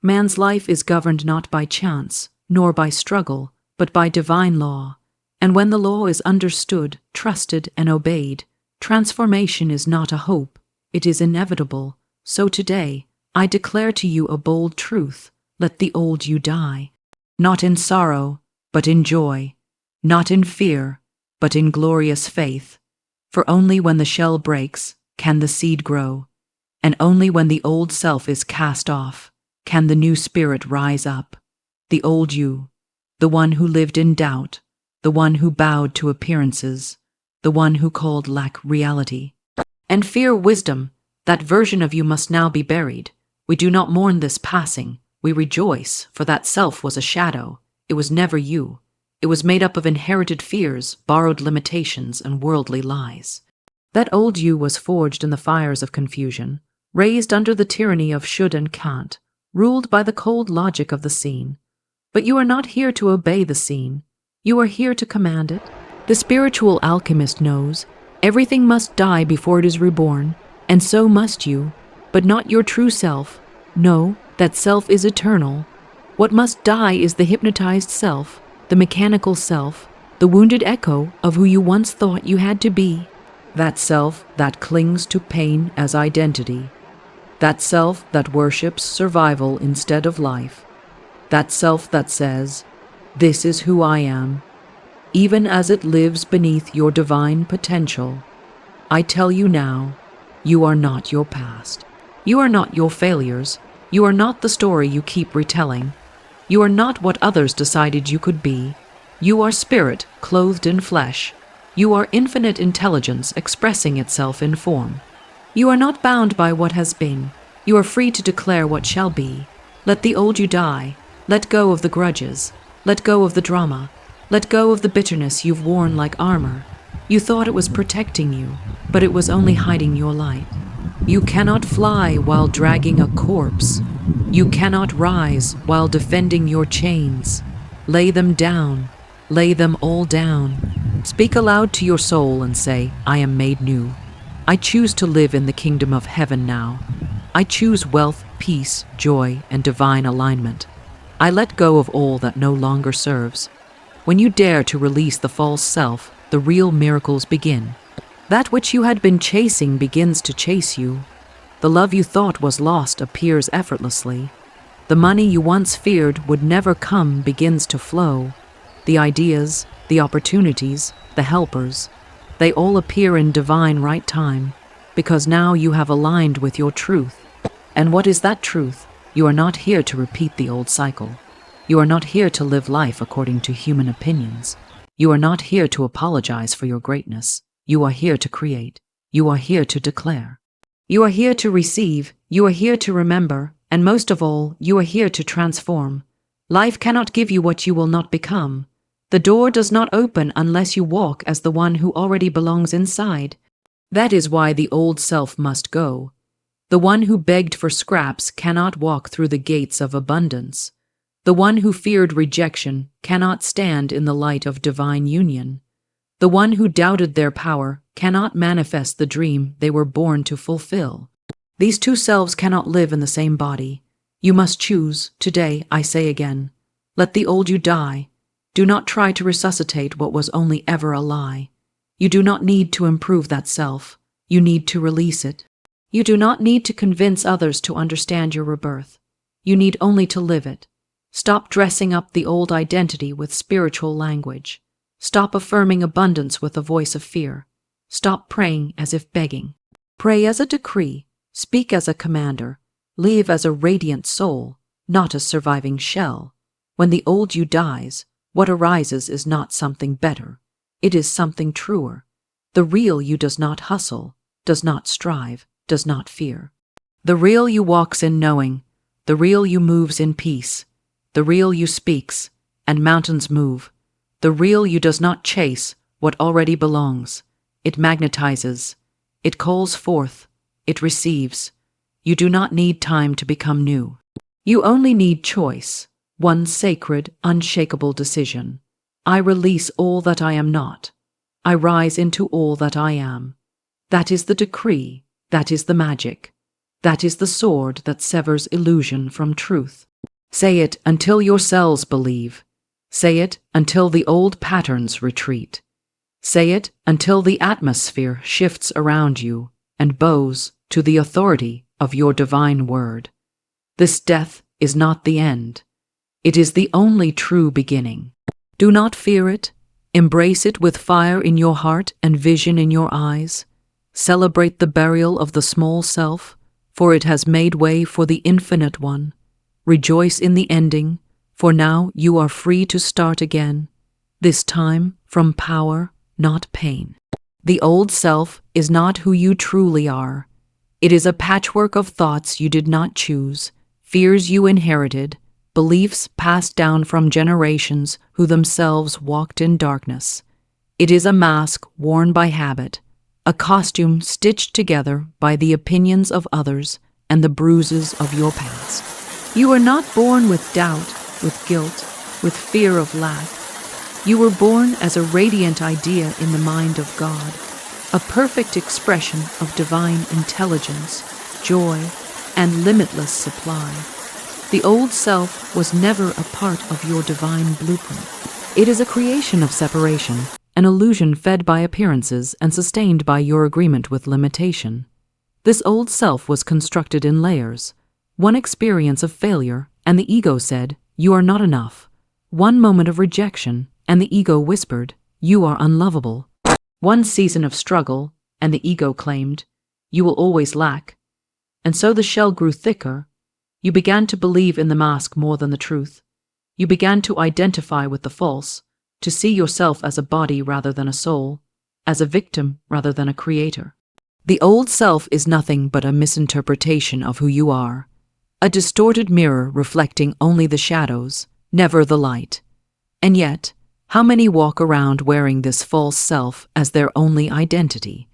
Man's life is governed not by chance, nor by struggle, but by divine law. And when the law is understood, trusted, and obeyed, transformation is not a hope, it is inevitable. So today, I declare to you a bold truth: let the old you die. Not in sorrow, but in joy. Not in fear, but in glorious faith. For only when the shell breaks can the seed grow, and only when the old self is cast off can the new spirit rise up. The old you, the one who lived in doubt, the one who bowed to appearances, the one who called lack reality, and fear wisdom, that version of you must now be buried. We do not mourn this passing, we rejoice, for that self was a shadow. It was never you. It was made up of inherited fears, borrowed limitations, and worldly lies. That old you was forged in the fires of confusion, raised under the tyranny of should and can't, ruled by the cold logic of the scene. But you are not here to obey the scene. You are here to command it. The spiritual alchemist knows everything must die before it is reborn, and so must you, but not your true self. No, that self is eternal. What must die is the hypnotized self, the mechanical self, the wounded echo of who you once thought you had to be. That self that clings to pain as identity. That self that worships survival instead of life. That self that says, "This is who I am," even as it lives beneath your divine potential. I tell you now, you are not your past. You are not your failures. You are not the story you keep retelling. You are not what others decided you could be. You are spirit clothed in flesh. You are infinite intelligence expressing itself in form. You are not bound by what has been. You are free to declare what shall be. Let the old you die. Let go of the grudges. Let go of the drama. Let go of the bitterness you've worn like armor. You thought it was protecting you, but it was only hiding your light. You cannot fly while dragging a corpse. You cannot rise while defending your chains. Lay them down. Lay them all down. Speak aloud to your soul and say, I am made new. I choose to live in the kingdom of heaven now. I choose wealth, peace, joy, and divine alignment. I let go of all that no longer serves. When you dare to release the false self, the real miracles begin. That which you had been chasing begins to chase you. The love you thought was lost appears effortlessly. The money you once feared would never come begins to flow. The ideas, the opportunities, the helpers, they all appear in divine right time, because now you have aligned with your truth. And what is that truth? You are not here to repeat the old cycle. You are not here to live life according to human opinions. You are not here to apologize for your greatness. You are here to create. You are here to declare. You are here to receive. You are here to remember. And most of all, you are here to transform. Life cannot give you what you will not become. The door does not open unless you walk as the one who already belongs inside. That is why the old self must go. The one who begged for scraps cannot walk through the gates of abundance. The one who feared rejection cannot stand in the light of divine union. The one who doubted their power cannot manifest the dream they were born to fulfill. These two selves cannot live in the same body. You must choose. Today, I say again, let the old you die. Do not try to resuscitate what was only ever a lie. You do not need to improve that self. You need to release it. You do not need to convince others to understand your rebirth. You need only to live it. Stop dressing up the old identity with spiritual language. Stop affirming abundance with a voice of fear. Stop praying as if begging. Pray as a decree. Speak as a commander. Live as a radiant soul, not a surviving shell. When the old you dies, what arises is not something better. It is something truer. The real you does not hustle, does not strive, does not fear. The real you walks in knowing. The real you moves in peace. The real you speaks, and mountains move. The real you does not chase what already belongs. It magnetizes. It calls forth. It receives. You do not need time to become new. You only need choice. One sacred, unshakable decision. I release all that I am not. I rise into all that I am. That is the decree. That is the magic. That is the sword that severs illusion from truth. Say it until your cells believe. Say it until the old patterns retreat. Say it until the atmosphere shifts around you and bows to the authority of your divine word. This death is not the end. It is the only true beginning. Do not fear it. Embrace it with fire in your heart and vision in your eyes. Celebrate the burial of the small self, for it has made way for the infinite one. Rejoice in the ending, for now you are free to start again, this time from power, not pain. The old self is not who you truly are. It is a patchwork of thoughts you did not choose, fears you inherited, beliefs passed down from generations who themselves walked in darkness. It is a mask worn by habit, a costume stitched together by the opinions of others and the bruises of your past. You were not born with doubt, with guilt, with fear of lack. You were born as a radiant idea in the mind of God, a perfect expression of divine intelligence, joy, and limitless supply. The old self was never a part of your divine blueprint. It is a creation of separation, an illusion fed by appearances and sustained by your agreement with limitation. This old self was constructed in layers. One experience of failure, and the ego said, "You are not enough." One moment of rejection, and the ego whispered, "You are unlovable." One season of struggle, and the ego claimed, "You will always lack." And so the shell grew thicker. You began to believe in the mask more than the truth. You began to identify with the false, to see yourself as a body rather than a soul, as a victim rather than a creator. The old self is nothing but a misinterpretation of who you are, a distorted mirror reflecting only the shadows, never the light. And yet, how many walk around wearing this false self as their only identity?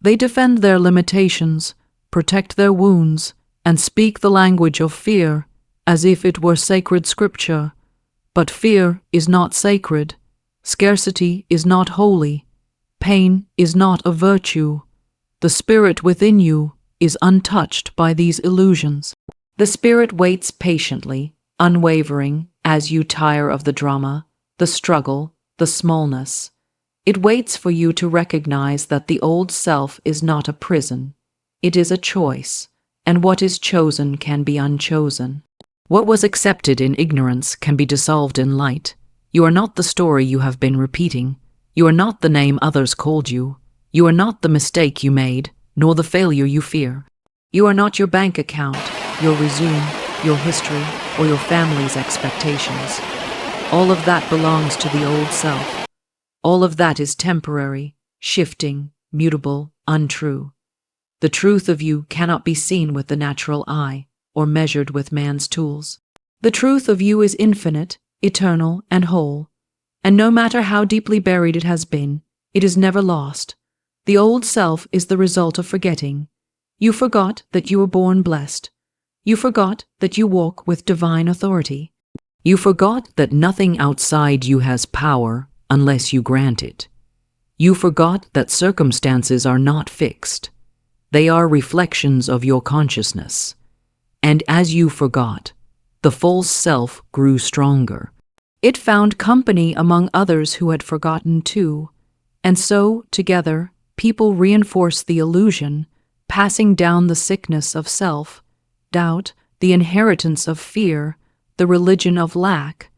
They defend their limitations, protect their wounds, and speak the language of fear as if it were sacred scripture. But fear is not sacred. Scarcity is not holy. Pain is not a virtue. The spirit within you is untouched by these illusions. The spirit waits patiently, unwavering, as you tire of the drama, the struggle, the smallness. It waits for you to recognize that the old self is not a prison. It is a choice, and what is chosen can be unchosen. What was accepted in ignorance can be dissolved in light. You are not the story you have been repeating. You are not the name others called you. You are not the mistake you made, nor the failure you fear. You are not your bank account, your resume, your history, or your family's expectations. All of that belongs to the old self. All of that is temporary, shifting, mutable, untrue. The truth of you cannot be seen with the natural eye or measured with man's tools. The truth of you is infinite, eternal, and whole, and no matter how deeply buried it has been, it is never lost. The old self is the result of forgetting. You forgot that you were born blessed. You forgot that you walk with divine authority. You forgot that nothing outside you has power unless you grant it. You forgot that circumstances are not fixed. They are reflections of your consciousness. And as you forgot, the false self grew stronger. It found company among others who had forgotten too, and so, together, people reinforce the illusion, passing down the sickness of self, doubt, the inheritance of fear, the religion of lack.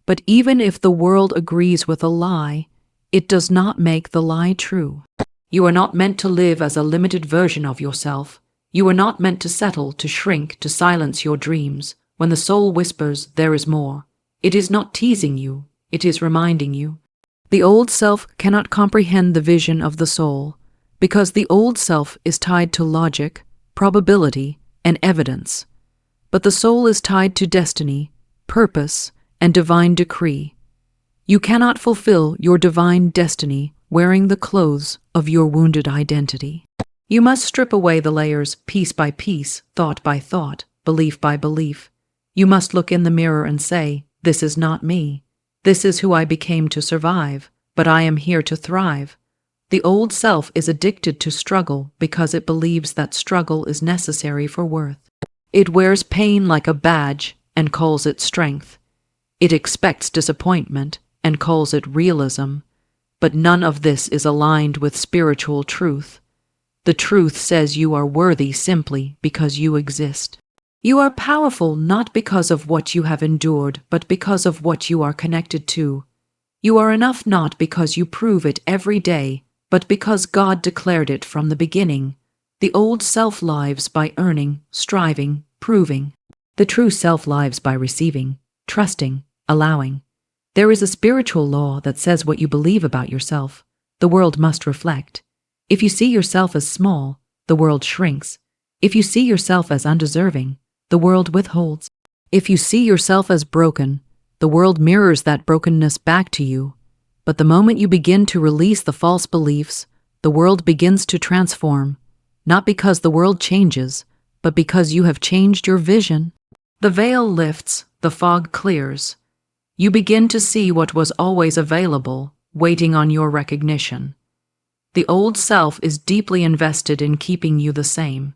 But even if the world agrees with a lie, it does not make the lie true. You are not meant to live as a limited version of yourself. You are not meant to settle, to shrink, to silence your dreams. When the soul whispers, "There is more," it is not teasing you, it is reminding you. The old self cannot comprehend the vision of the soul, because the old self is tied to logic, probability, and evidence. But the soul is tied to destiny, purpose, and divine decree. You cannot fulfill your divine destiny wearing the clothes of your wounded identity. You must strip away the layers piece by piece, thought by thought, belief by belief. You must look in the mirror and say, "This is not me. This is who I became to survive, but I am here to thrive." The old self is addicted to struggle because it believes that struggle is necessary for worth. It wears pain like a badge and calls it strength. It expects disappointment and calls it realism. But none of this is aligned with spiritual truth. The truth says you are worthy simply because you exist. You are powerful not because of what you have endured, but because of what you are connected to. You are enough not because you prove it every day, but because God declared it from the beginning. The old self lives by earning, striving, proving. The true self lives by receiving, trusting, allowing. There is a spiritual law that says what you believe about yourself, the world must reflect. If you see yourself as small, the world shrinks. If you see yourself as undeserving, the world withholds. If you see yourself as broken, the world mirrors that brokenness back to you. But the moment you begin to release the false beliefs, the world begins to transform, not because the world changes, but because you have changed your vision. The veil lifts, the fog clears. You begin to see what was always available, waiting on your recognition. The old self is deeply invested in keeping you the same.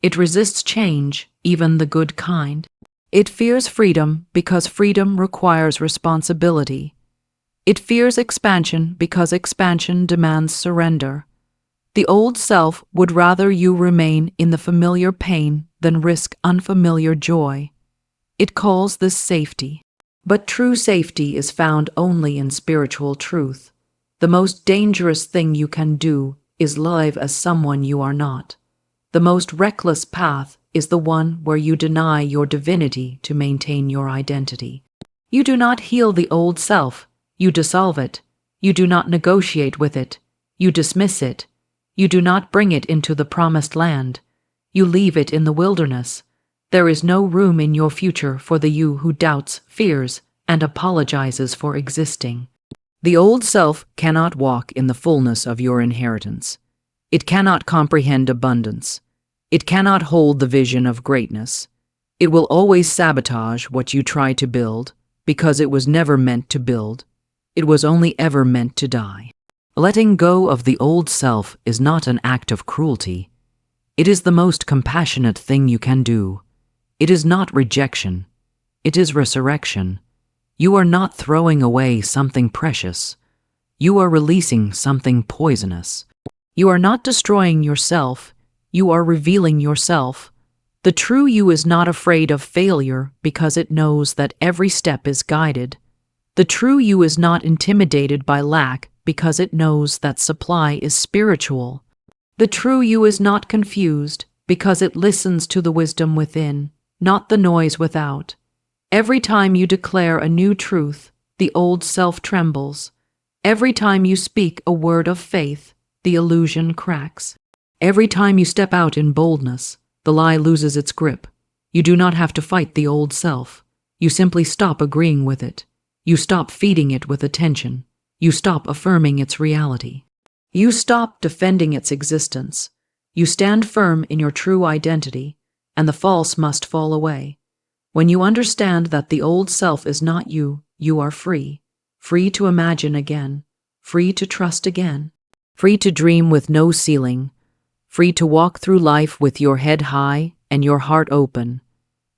It resists change, even the good kind. It fears freedom because freedom requires responsibility. It fears expansion because expansion demands surrender. The old self would rather you remain in the familiar pain than risk unfamiliar joy. It calls this safety. But true safety is found only in spiritual truth. The most dangerous thing you can do is live as someone you are not. The most reckless path is the one where you deny your divinity to maintain your identity. You do not heal the old self, you dissolve it. You do not negotiate with it, you dismiss it. You do not bring it into the promised land. You leave it in the wilderness. There is no room in your future for the you who doubts, fears, and apologizes for existing. The old self cannot walk in the fullness of your inheritance. It cannot comprehend abundance. It cannot hold the vision of greatness. It will always sabotage what you try to build, because it was never meant to build. It was only ever meant to die. Letting go of the old self is not an act of cruelty. It is the most compassionate thing you can do. It is not rejection. It is resurrection. You are not throwing away something precious. You are releasing something poisonous. You are not destroying yourself. You are revealing yourself. The true you is not afraid of failure because it knows that every step is guided. The true you is not intimidated by lack because it knows that supply is spiritual. The true you is not confused because it listens to the wisdom within, not the noise without. Every time you declare a new truth, the old self trembles. Every time you speak a word of faith, the illusion cracks. Every time you step out in boldness, the lie loses its grip. You do not have to fight the old self. You simply stop agreeing with it. You stop feeding it with attention. You stop affirming its reality. You stop defending its existence. You stand firm in your true identity, and the false must fall away. When you understand that the old self is not you, you are free. Free to imagine again. Free to trust again. Free to dream with no ceiling. Free to walk through life with your head high and your heart open.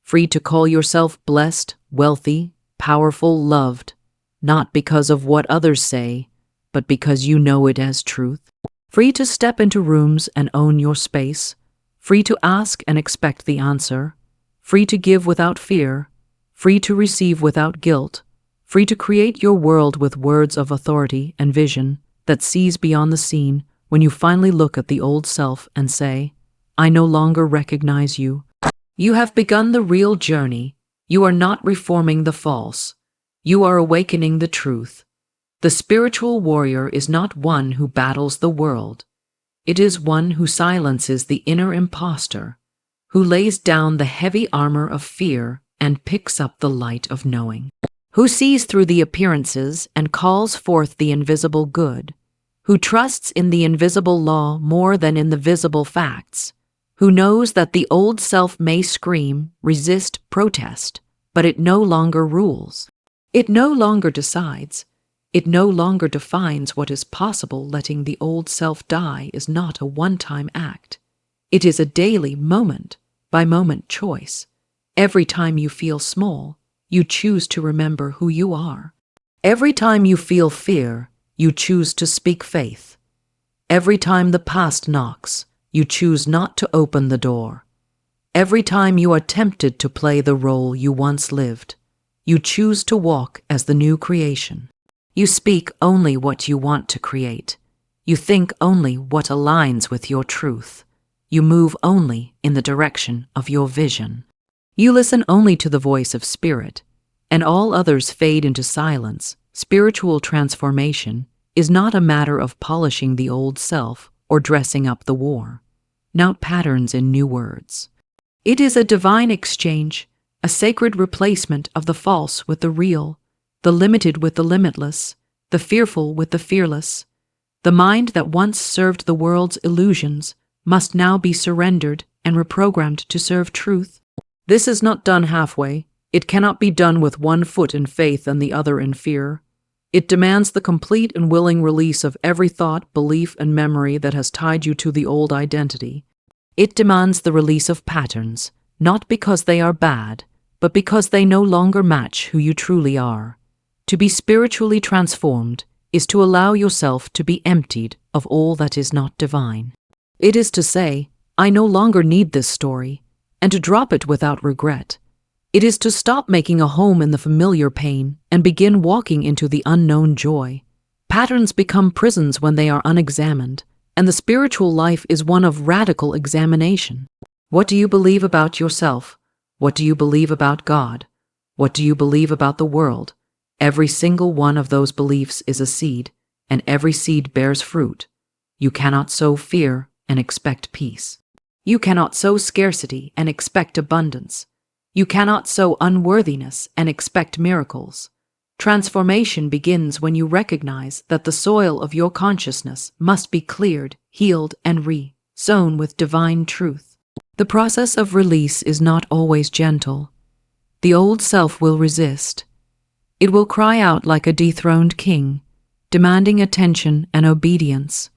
Free to call yourself blessed, wealthy, powerful, loved, not because of what others say, but because you know it as truth. Free to step into rooms and own your space. Free to ask and expect the answer. Free to give without fear. Free to receive without guilt. Free to create your world with words of authority and vision that sees beyond the scene when you finally look at the old self and say, I no longer recognize you. You have begun the real journey. You are not reforming the false. You are awakening the truth. The spiritual warrior is not one who battles the world. It is one who silences the inner imposter, who lays down the heavy armor of fear and picks up the light of knowing, who sees through the appearances and calls forth the invisible good, who trusts in the invisible law more than in the visible facts, who knows that the old self may scream, resist, protest, but it no longer rules. It no longer decides. It no longer defines what is possible. Letting the old self die is not a one-time act. It is a daily, moment-by-moment choice. Every time you feel small, you choose to remember who you are. Every time you feel fear, you choose to speak faith. Every time the past knocks, you choose not to open the door. Every time you are tempted to play the role you once lived, you choose to walk as the new creation. You speak only what you want to create. You think only what aligns with your truth. You move only in the direction of your vision. You listen only to the voice of spirit, and all others fade into silence. Spiritual transformation is not a matter of polishing the old self or dressing up the war, not patterns in new words. It is a divine exchange, a sacred replacement of the false with the real, the limited with the limitless, the fearful with the fearless. The mind that once served the world's illusions must now be surrendered and reprogrammed to serve truth. This is not done halfway. It cannot be done with one foot in faith and the other in fear. It demands the complete and willing release of every thought, belief, and memory that has tied you to the old identity. It demands the release of patterns, not because they are bad, but because they no longer match who you truly are. To be spiritually transformed is to allow yourself to be emptied of all that is not divine. It is to say, I no longer need this story, and to drop it without regret. It is to stop making a home in the familiar pain and begin walking into the unknown joy. Patterns become prisons when they are unexamined, and the spiritual life is one of radical examination. What do you believe about yourself? What do you believe about God? What do you believe about the world? Every single one of those beliefs is a seed, and every seed bears fruit. You cannot sow fear and expect peace. You cannot sow scarcity and expect abundance. You cannot sow unworthiness and expect miracles. Transformation begins when you recognize that the soil of your consciousness must be cleared, healed, and sown with divine truth. The process of release is not always gentle. The old self will resist. It will cry out like a dethroned king, demanding attention and obedience.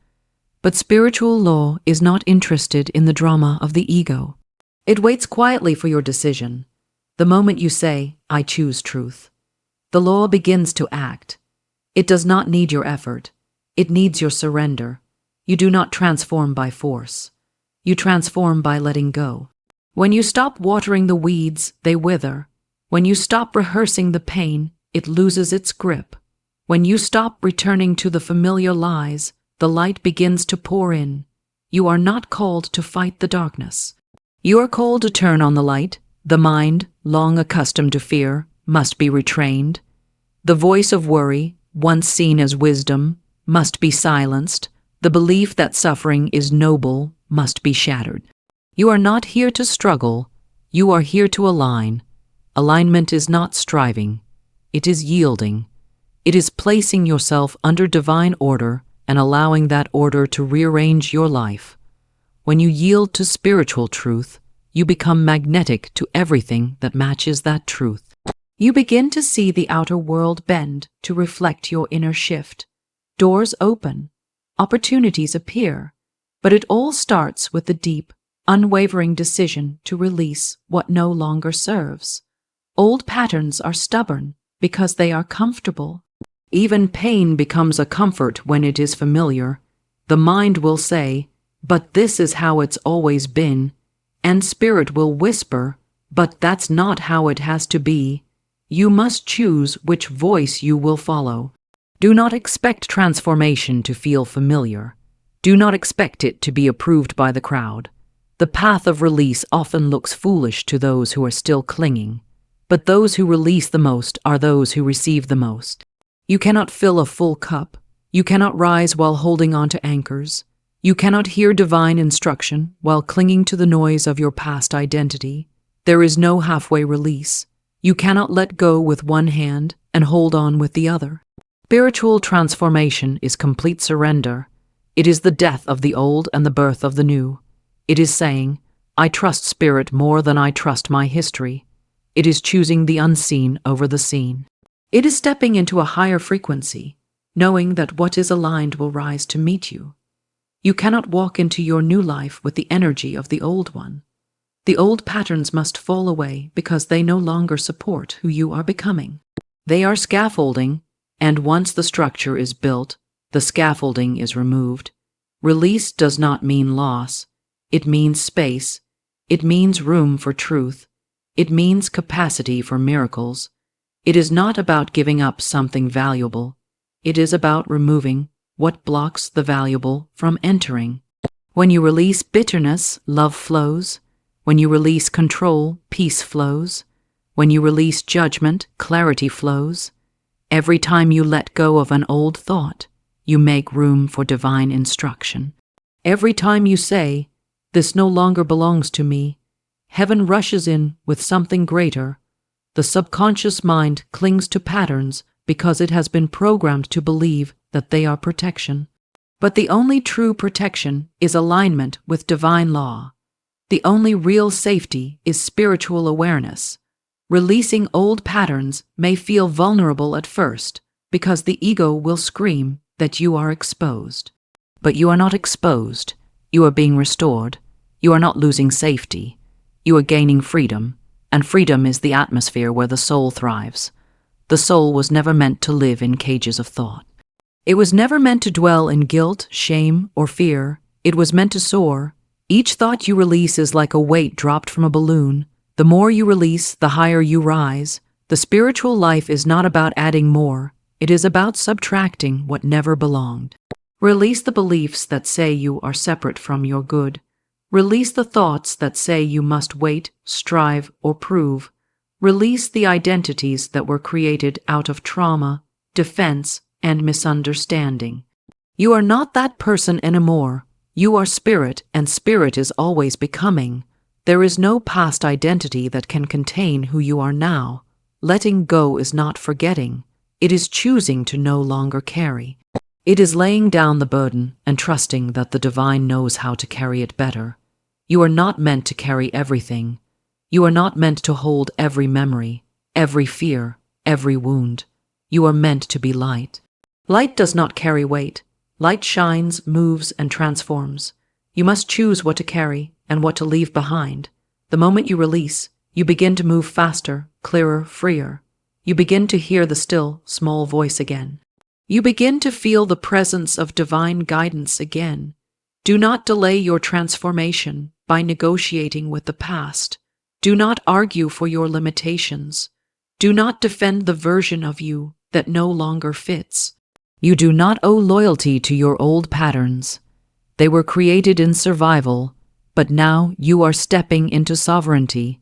But spiritual law is not interested in the drama of the ego. It waits quietly for your decision. The moment you say, I choose truth, the law begins to act. It does not need your effort. It needs your surrender. You do not transform by force. You transform by letting go. When you stop watering the weeds, they wither. When you stop rehearsing the pain, it loses its grip. When you stop returning to the familiar lies, the light begins to pour in. You are not called to fight the darkness. You are called to turn on the light. The mind, long accustomed to fear, must be retrained. The voice of worry, once seen as wisdom, must be silenced. The belief that suffering is noble must be shattered. You are not here to struggle. You are here to align. Alignment is not striving. It is yielding. It is placing yourself under divine order and allowing that order to rearrange your life. When you yield to spiritual truth, you become magnetic to everything that matches that truth. You begin to see the outer world bend to reflect your inner shift. Doors open, opportunities appear, but it all starts with the deep, unwavering decision to release what no longer serves. Old patterns are stubborn because they are comfortable. Even pain becomes a comfort when it is familiar. The mind will say, but this is how it's always been. And spirit will whisper, but that's not how it has to be. You must choose which voice you will follow. Do not expect transformation to feel familiar. Do not expect it to be approved by the crowd. The path of release often looks foolish to those who are still clinging, but those who release the most are those who receive the most. You cannot fill a full cup. You cannot rise while holding on to anchors. You cannot hear divine instruction while clinging to the noise of your past identity. There is no halfway release. You cannot let go with one hand and hold on with the other. Spiritual transformation is complete surrender. It is the death of the old and the birth of the new. It is saying, I trust spirit more than I trust my history. It is choosing the unseen over the seen. It is stepping into a higher frequency, knowing that what is aligned will rise to meet you. You cannot walk into your new life with the energy of the old one. The old patterns must fall away because they no longer support who you are becoming. They are scaffolding, and once the structure is built, the scaffolding is removed. Release does not mean loss. It means space. It means room for truth. It means capacity for miracles. It is not about giving up something valuable. It is about removing what blocks the valuable from entering. When you release bitterness, love flows. When you release control, peace flows. When you release judgment, clarity flows. Every time you let go of an old thought, you make room for divine instruction. Every time you say, "This no longer belongs to me," heaven rushes in with something greater. The subconscious mind clings to patterns because it has been programmed to believe that they are protection. But the only true protection is alignment with divine law. The only real safety is spiritual awareness. Releasing old patterns may feel vulnerable at first because the ego will scream that you are exposed. But you are not exposed. You are being restored. You are not losing safety. You are gaining freedom, and freedom is the atmosphere where the soul thrives. The soul was never meant to live in cages of thought. It was never meant to dwell in guilt, shame, or fear. It was meant to soar. Each thought you release is like a weight dropped from a balloon. The more you release, the higher you rise. The spiritual life is not about adding more. It is about subtracting what never belonged. Release the beliefs that say you are separate from your good. Release the thoughts that say you must wait, strive, or prove. Release the identities that were created out of trauma, defense, and misunderstanding. You are not that person anymore. You are spirit, and spirit is always becoming. There is no past identity that can contain who you are now. Letting go is not forgetting. It is choosing to no longer carry. It is laying down the burden and trusting that the divine knows how to carry it better. You are not meant to carry everything. You are not meant to hold every memory, every fear, every wound. You are meant to be light. Light does not carry weight. Light shines, moves, and transforms. You must choose what to carry and what to leave behind. The moment you release, you begin to move faster, clearer, freer. You begin to hear the still, small voice again. You begin to feel the presence of divine guidance again. Do not delay your transformation by negotiating with the past. Do not argue for your limitations. Do not defend the version of you that no longer fits. You do not owe loyalty to your old patterns. They were created in survival, but now you are stepping into sovereignty.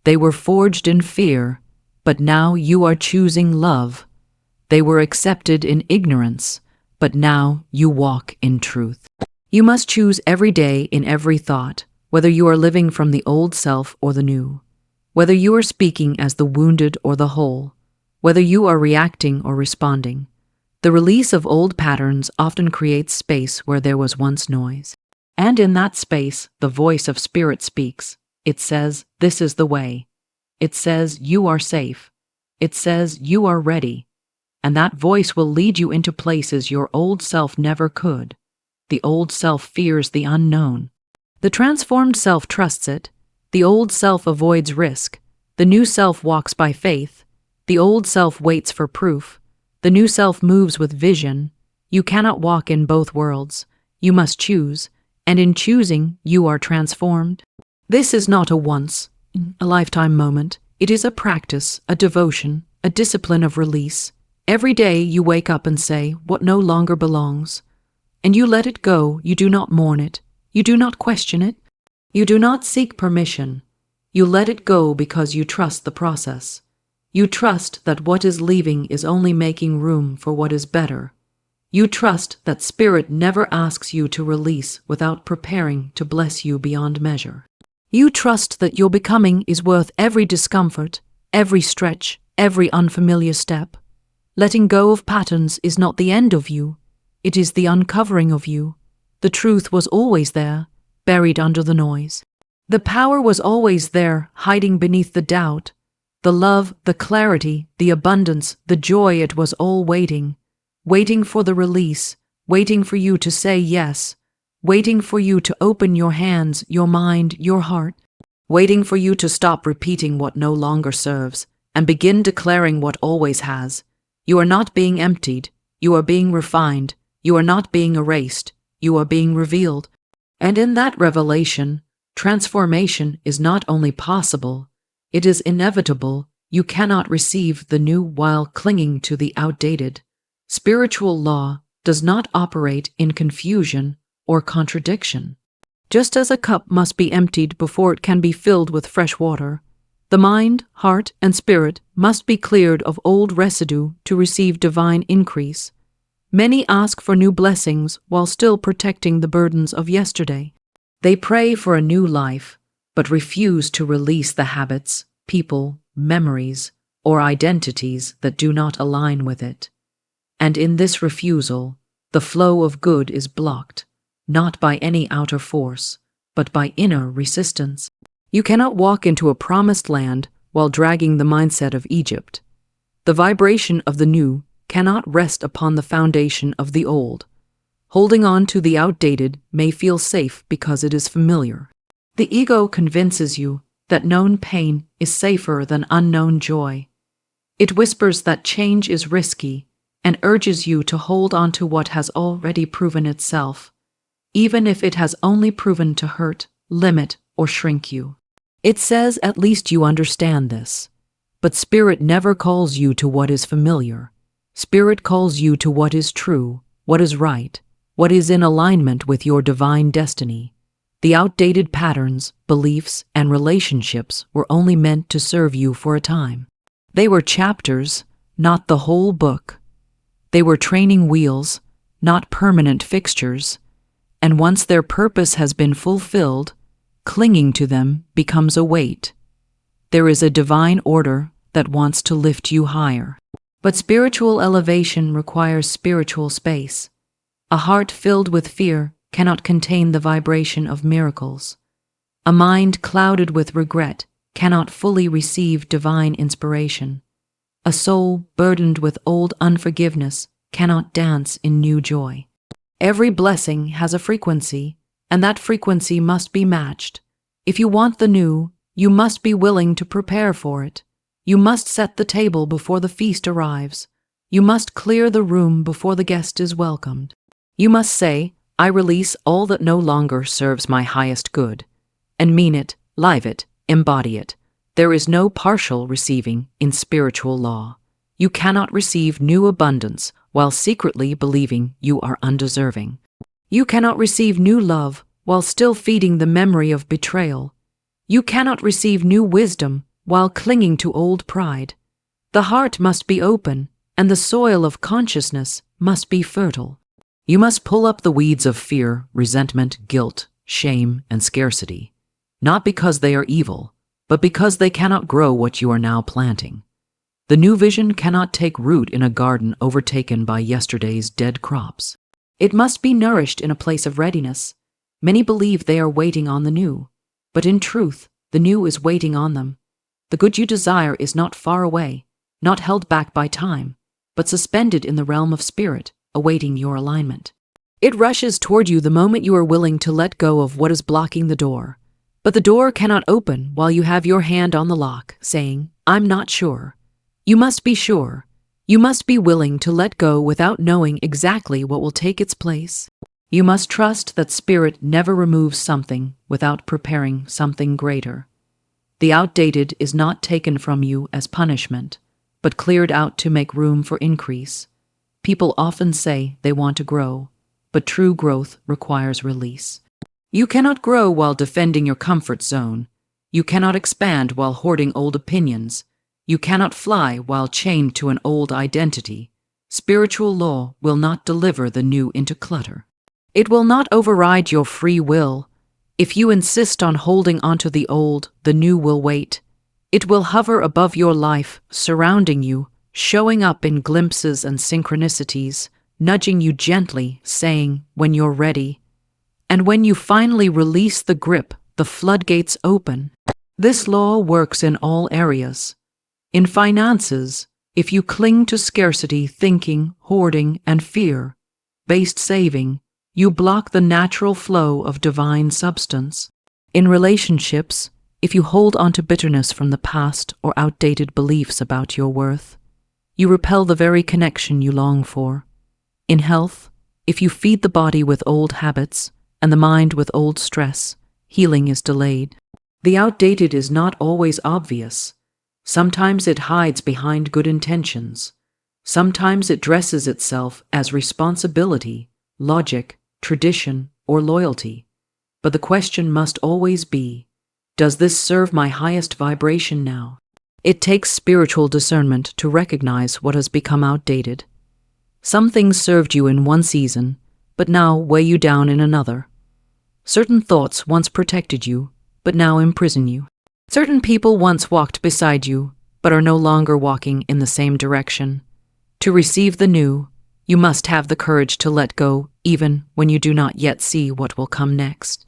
They were forged in fear, but now you are choosing love. They were accepted in ignorance, but now you walk in truth. You must choose every day in every thought, whether you are living from the old self or the new, whether you are speaking as the wounded or the whole, whether you are reacting or responding. The release of old patterns often creates space where there was once noise. And in that space, the voice of spirit speaks. It says, "This is the way." It says, "You are safe." It says, "You are ready." And that voice will lead you into places your old self never could. The old self fears the unknown. The transformed self trusts it. The old self avoids risk. The new self walks by faith. The old self waits for proof. The new self moves with vision. You cannot walk in both worlds. You must choose, and in choosing, you are transformed. This is not a once, a lifetime moment. It is a practice, a devotion, a discipline of release. Every day you wake up and say what no longer belongs, and you let it go. You do not mourn it. You do not question it. You do not seek permission. You let it go because you trust the process. You trust that what is leaving is only making room for what is better. You trust that Spirit never asks you to release without preparing to bless you beyond measure. You trust that your becoming is worth every discomfort, every stretch, every unfamiliar step. Letting go of patterns is not the end of you. It is the uncovering of you. The truth was always there, buried under the noise. The power was always there, hiding beneath the doubt. The love, the clarity, the abundance, the joy, it was all waiting for the release, waiting for you to say yes, waiting for you to open your hands, your mind, your heart. waiting for you to stop repeating what no longer serves and begin declaring what always has. You are not being emptied, you are being refined, you are not being erased, you are being revealed. And in that revelation, transformation is not only possible, it is inevitable. You cannot receive the new while clinging to the outdated. Spiritual law does not operate in confusion or contradiction. Just as a cup must be emptied before it can be filled with fresh water, the mind, heart, and spirit must be cleared of old residue to receive divine increase. Many ask for new blessings while still protecting the burdens of yesterday. They pray for a new life, but refuse to release the habits, people, memories, or identities that do not align with it. And in this refusal, the flow of good is blocked, not by any outer force, but by inner resistance. You cannot walk into a promised land while dragging the mindset of Egypt. The vibration of the new cannot rest upon the foundation of the old. Holding on to the outdated may feel safe because it is familiar. The ego convinces you that known pain is safer than unknown joy. It whispers that change is risky and urges you to hold on to what has already proven itself, even if it has only proven to hurt, limit, or shrink you. It says at least you understand this. But Spirit never calls you to what is familiar. Spirit calls you to what is true, what is right, what is in alignment with your divine destiny. The outdated patterns, beliefs, and relationships were only meant to serve you for a time. They were chapters, not the whole book. They were training wheels, not permanent fixtures. And once their purpose has been fulfilled, clinging to them becomes a weight. There is a divine order that wants to lift you higher. But spiritual elevation requires spiritual space. A heart filled with fear cannot contain the vibration of miracles. A mind clouded with regret cannot fully receive divine inspiration. A soul burdened with old unforgiveness cannot dance in new joy. Every blessing has a frequency, and that frequency must be matched. If you want the new, you must be willing to prepare for it. You must set the table before the feast arrives. You must clear the room before the guest is welcomed. You must say, I release all that no longer serves my highest good, and mean it, live it, embody it. There is no partial receiving in spiritual law. You cannot receive new abundance while secretly believing you are undeserving. You cannot receive new love while still feeding the memory of betrayal. You cannot receive new wisdom while clinging to old pride. The heart must be open, and the soil of consciousness must be fertile. You must pull up the weeds of fear, resentment, guilt, shame, and scarcity, not because they are evil, but because they cannot grow what you are now planting. The new vision cannot take root in a garden overtaken by yesterday's dead crops. It must be nourished in a place of readiness. Many believe they are waiting on the new, but in truth, the new is waiting on them. The good you desire is not far away, not held back by time, but suspended in the realm of spirit, awaiting your alignment. It rushes toward you the moment you are willing to let go of what is blocking the door. But the door cannot open while you have your hand on the lock, saying, I'm not sure. You must be sure. You must be willing to let go without knowing exactly what will take its place. You must trust that Spirit never removes something without preparing something greater. The outdated is not taken from you as punishment, but cleared out to make room for increase. People often say they want to grow, but true growth requires release. You cannot grow while defending your comfort zone. You cannot expand while hoarding old opinions. You cannot fly while chained to an old identity. Spiritual law will not deliver the new into clutter. It will not override your free will. If you insist on holding onto the old, the new will wait. It will hover above your life, surrounding you, showing up in glimpses and synchronicities, nudging you gently, saying, when you're ready. And when you finally release the grip, the floodgates open. This law works in all areas. In finances, if you cling to scarcity thinking, hoarding, and fear-based saving, you block the natural flow of divine substance. In relationships, if you hold on to bitterness from the past or outdated beliefs about your worth, you repel the very connection you long for. In health, if you feed the body with old habits and the mind with old stress, healing is delayed. The outdated is not always obvious. Sometimes it hides behind good intentions. Sometimes it dresses itself as responsibility, logic, tradition, or loyalty. But the question must always be, does this serve my highest vibration now? It takes spiritual discernment to recognize what has become outdated. Some things served you in one season, but now weigh you down in another. Certain thoughts once protected you, but now imprison you. Certain people once walked beside you, but are no longer walking in the same direction. To receive the new, you must have the courage to let go even when you do not yet see what will come next.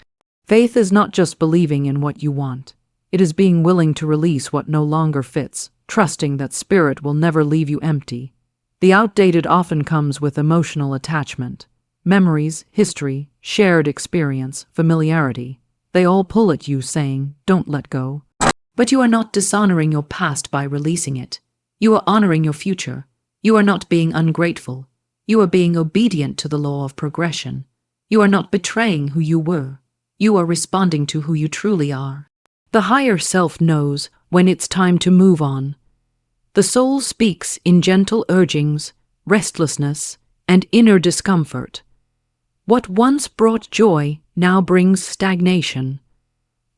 Faith is not just believing in what you want. It is being willing to release what no longer fits, trusting that spirit will never leave you empty. The outdated often comes with emotional attachment. Memories, history, shared experience, familiarity. They all pull at you saying, don't let go. But you are not dishonoring your past by releasing it. You are honoring your future. You are not being ungrateful. You are being obedient to the law of progression. You are not betraying who you were. You are responding to who you truly are. The higher self knows when it's time to move on. The soul speaks in gentle urgings, restlessness, and inner discomfort. What once brought joy now brings stagnation.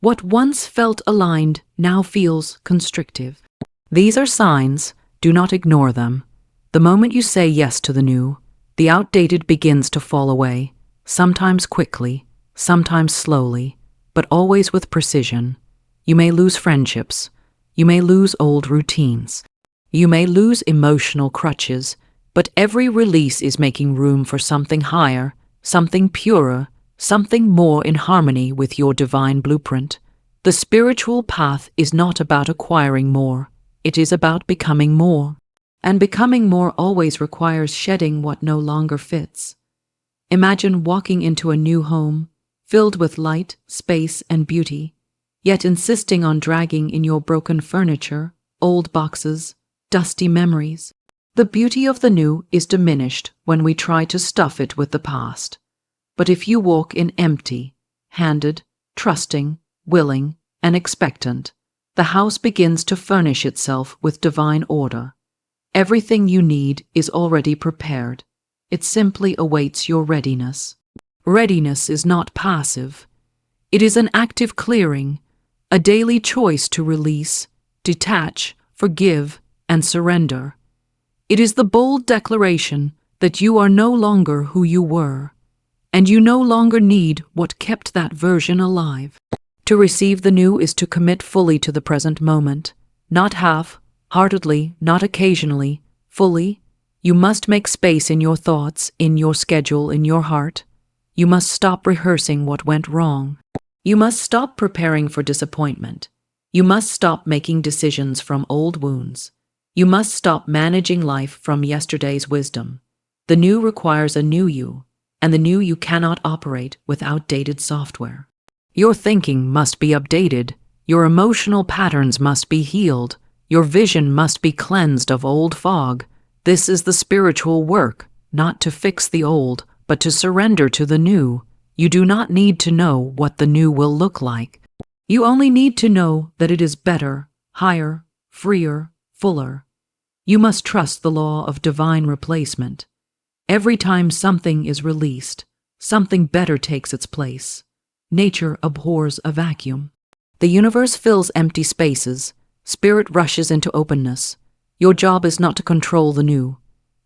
What once felt aligned now feels constrictive. These are signs, do not ignore them. The moment you say yes to the new, the outdated begins to fall away, sometimes quickly, sometimes slowly, but always with precision. You may lose friendships. You may lose old routines. You may lose emotional crutches, but every release is making room for something higher, something purer, something more in harmony with your divine blueprint. The spiritual path is not about acquiring more. It is about becoming more. And becoming more always requires shedding what no longer fits. Imagine walking into a new home, filled with light, space, and beauty, yet insisting on dragging in your broken furniture, old boxes, dusty memories. The beauty of the new is diminished when we try to stuff it with the past. But if you walk in empty-handed, trusting, willing, and expectant, the house begins to furnish itself with divine order. Everything you need is already prepared. It simply awaits your readiness. Readiness is not passive. It is an active clearing, a daily choice to release, detach, forgive, and surrender. It is the bold declaration that you are no longer who you were, and you no longer need what kept that version alive. To receive the new is to commit fully to the present moment, not half-heartedly, not occasionally, fully. You must make space in your thoughts, in your schedule, in your heart. You must stop rehearsing what went wrong. You must stop preparing for disappointment. You must stop making decisions from old wounds. You must stop managing life from yesterday's wisdom. The new requires a new you, and the new you cannot operate with outdated software. Your thinking must be updated. Your emotional patterns must be healed. Your vision must be cleansed of old fog. This is the spiritual work, not to fix the old, but to surrender to the new. You do not need to know what the new will look like. You only need to know that it is better, higher, freer, fuller. You must trust the law of divine replacement. Every time something is released, something better takes its place. Nature abhors a vacuum. The universe fills empty spaces. Spirit rushes into openness. Your job is not to control the new.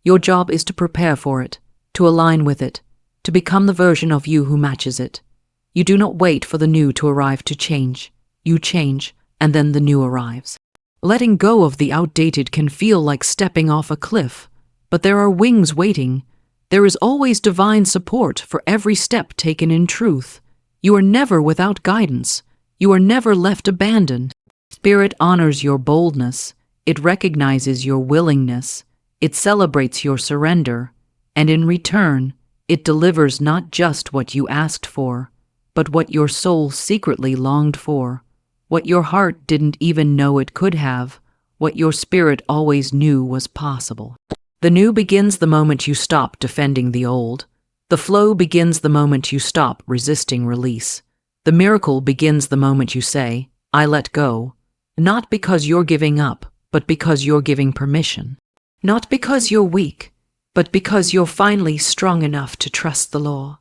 Your job is to prepare for it, to align with it, to become the version of you who matches it. You do not wait for the new to arrive to change. You change, and then the new arrives. Letting go of the outdated can feel like stepping off a cliff, but there are wings waiting. There is always divine support for every step taken in truth. You are never without guidance. You are never left abandoned. Spirit honors your boldness. It recognizes your willingness. It celebrates your surrender. And in return, it delivers not just what you asked for, but what your soul secretly longed for. what your heart didn't even know it could have, what your spirit always knew was possible. The new begins the moment you stop defending the old. The flow begins the moment you stop resisting release. The miracle begins the moment you say, I let go, not because you're giving up, but because you're giving permission. Not because you're weak, but because you're finally strong enough to trust the law.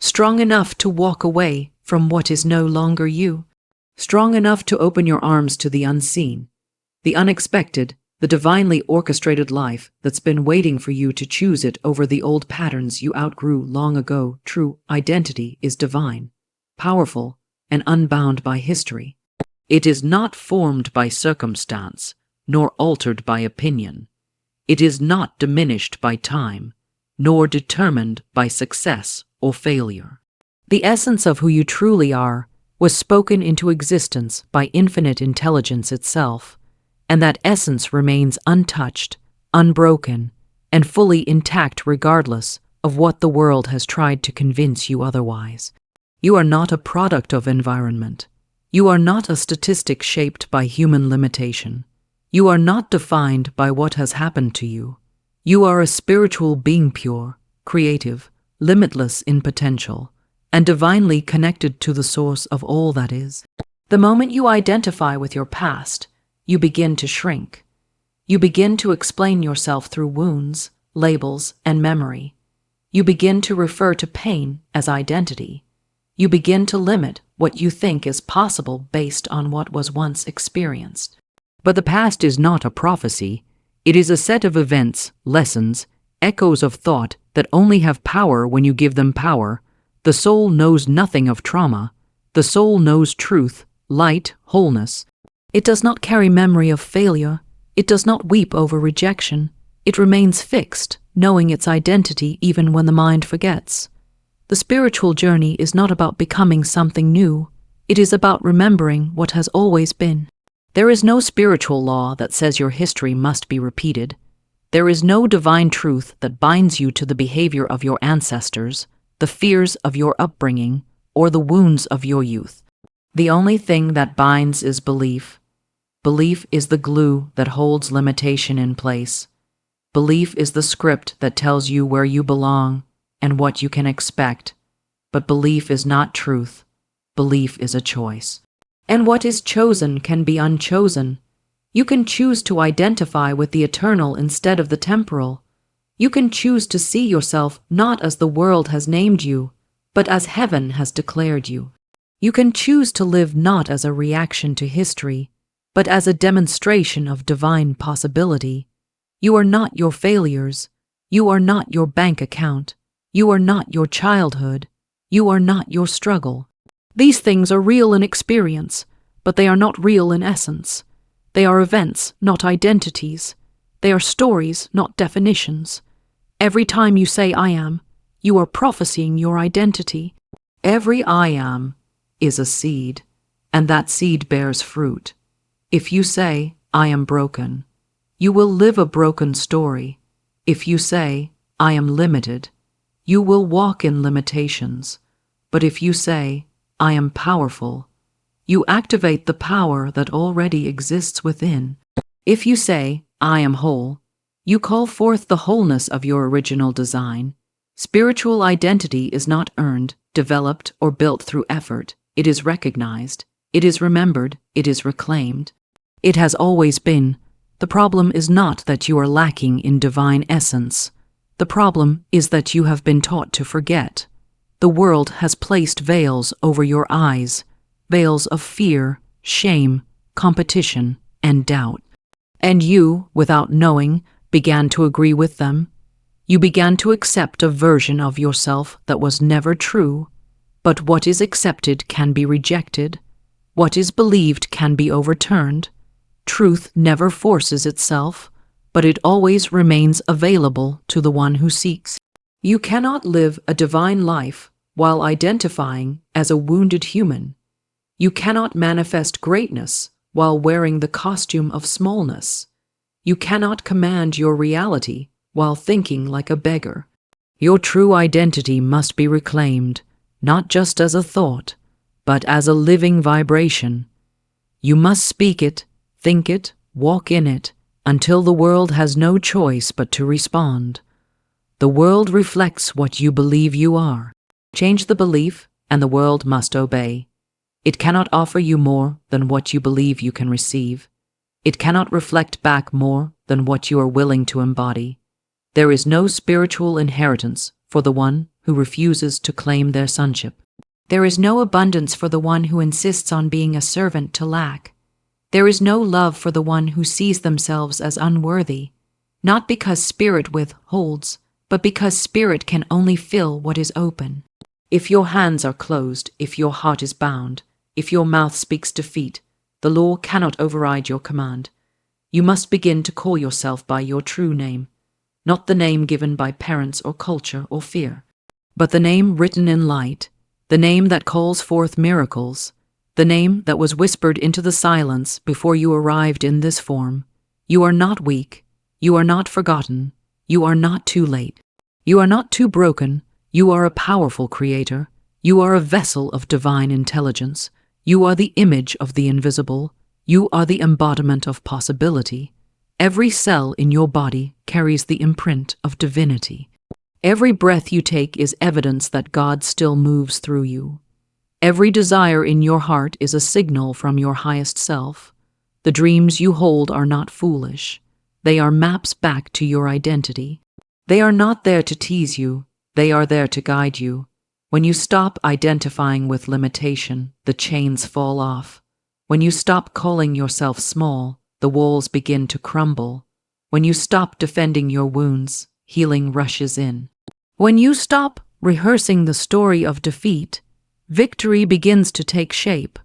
Strong enough to walk away from what is no longer you. Strong enough to open your arms to the unseen, the unexpected, the divinely orchestrated life that's been waiting for you to choose it over the old patterns you outgrew long ago. True identity is divine, powerful, and unbound by history. It is not formed by circumstance, nor altered by opinion. It is not diminished by time, nor determined by success or failure. The essence of who you truly are was spoken into existence by infinite intelligence itself, and that essence remains untouched, unbroken, and fully intact regardless of what the world has tried to convince you otherwise. You are not a product of environment. You are not a statistic shaped by human limitation. You are not defined by what has happened to you. You are a spiritual being, pure, creative, limitless in potential, and divinely connected to the source of all that is. The moment you identify with your past, you begin to shrink. You begin to explain yourself through wounds, labels, and memory. You begin to refer to pain as identity. You begin to limit what you think is possible based on what was once experienced. But the past is not a prophecy. It is a set of events, lessons, echoes of thought that only have power when you give them power. The soul knows nothing of trauma. The soul knows truth, light, wholeness. It does not carry memory of failure. It does not weep over rejection. It remains fixed, knowing its identity even when the mind forgets. The spiritual journey is not about becoming something new. It is about remembering what has always been. There is no spiritual law that says your history must be repeated. There is no divine truth that binds you to the behavior of your ancestors, the fears of your upbringing, or the wounds of your youth. The only thing that binds is belief. Belief is the glue that holds limitation in place. Belief is the script that tells you where you belong and what you can expect. But belief is not truth. Belief is a choice. And what is chosen can be unchosen. You can choose to identify with the eternal instead of the temporal. You can choose to see yourself not as the world has named you, but as heaven has declared you. You can choose to live not as a reaction to history, but as a demonstration of divine possibility. You are not your failures. You are not your bank account. You are not your childhood. You are not your struggle. These things are real in experience, but they are not real in essence. They are events, not identities. They are stories, not definitions. Every time you say I am, you are prophesying your identity. Every I am is a seed, and that seed bears fruit. If you say, I am broken, you will live a broken story. If you say, I am limited, you will walk in limitations. But if you say, I am powerful, you activate the power that already exists within. If you say, I am whole, you call forth the wholeness of your original design. Spiritual identity is not earned, developed, or built through effort. It is recognized. It is remembered. It is reclaimed. It has always been. The problem is not that you are lacking in divine essence. The problem is that you have been taught to forget. The world has placed veils over your eyes, veils of fear, shame, competition, and doubt. And you, without knowing, began to agree with them. You began to accept a version of yourself that was never true. But what is accepted can be rejected. What is believed can be overturned. Truth never forces itself, but it always remains available to the one who seeks. You cannot live a divine life while identifying as a wounded human. You cannot manifest greatness while wearing the costume of smallness. You cannot command your reality while thinking like a beggar. Your true identity must be reclaimed, not just as a thought, but as a living vibration. You must speak it, think it, walk in it, until the world has no choice but to respond. The world reflects what you believe you are. Change the belief, and the world must obey. It cannot offer you more than what you believe you can receive. It cannot reflect back more than what you are willing to embody. There is no spiritual inheritance for the one who refuses to claim their sonship. There is no abundance for the one who insists on being a servant to lack. There is no love for the one who sees themselves as unworthy, not because spirit withholds, but because spirit can only fill what is open. If your hands are closed, if your heart is bound, if your mouth speaks defeat, the law cannot override your command. You must begin to call yourself by your true name, not the name given by parents or culture or fear, but the name written in light, the name that calls forth miracles, the name that was whispered into the silence before you arrived in this form. You are not weak. You are not forgotten. You are not too late. You are not too broken. You are a powerful creator. You are a vessel of divine intelligence. You are the image of the invisible. You are the embodiment of possibility. Every cell in your body carries the imprint of divinity. Every breath you take is evidence that God still moves through you. Every desire in your heart is a signal from your highest self. The dreams you hold are not foolish. They are maps back to your identity. They are not there to tease you. They are there to guide you. When you stop identifying with limitation, the chains fall off. When you stop calling yourself small, the walls begin to crumble. When you stop defending your wounds, healing rushes in. When you stop rehearsing the story of defeat, victory begins to take shape.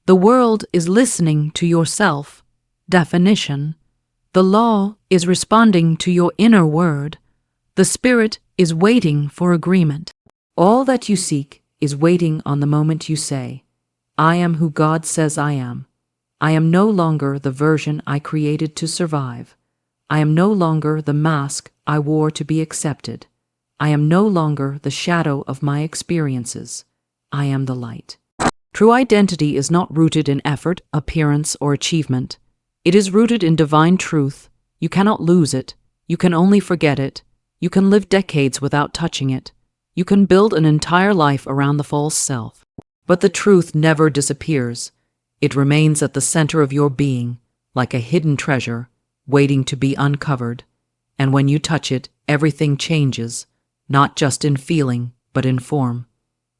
The world is listening to your self-definition. The law is responding to your inner word. The spirit is waiting for agreement. All that you seek is waiting on the moment you say, I am who God says I am. I am no longer the version I created to survive. I am no longer the mask I wore to be accepted. I am no longer the shadow of my experiences. I am the light. True identity is not rooted in effort, appearance, or achievement. It is rooted in divine truth. You cannot lose it. You can only forget it. You can live decades without touching it. You can build an entire life around the false self. But the truth never disappears. It remains at the center of your being, like a hidden treasure, waiting to be uncovered. And when you touch it, everything changes, not just in feeling, but in form.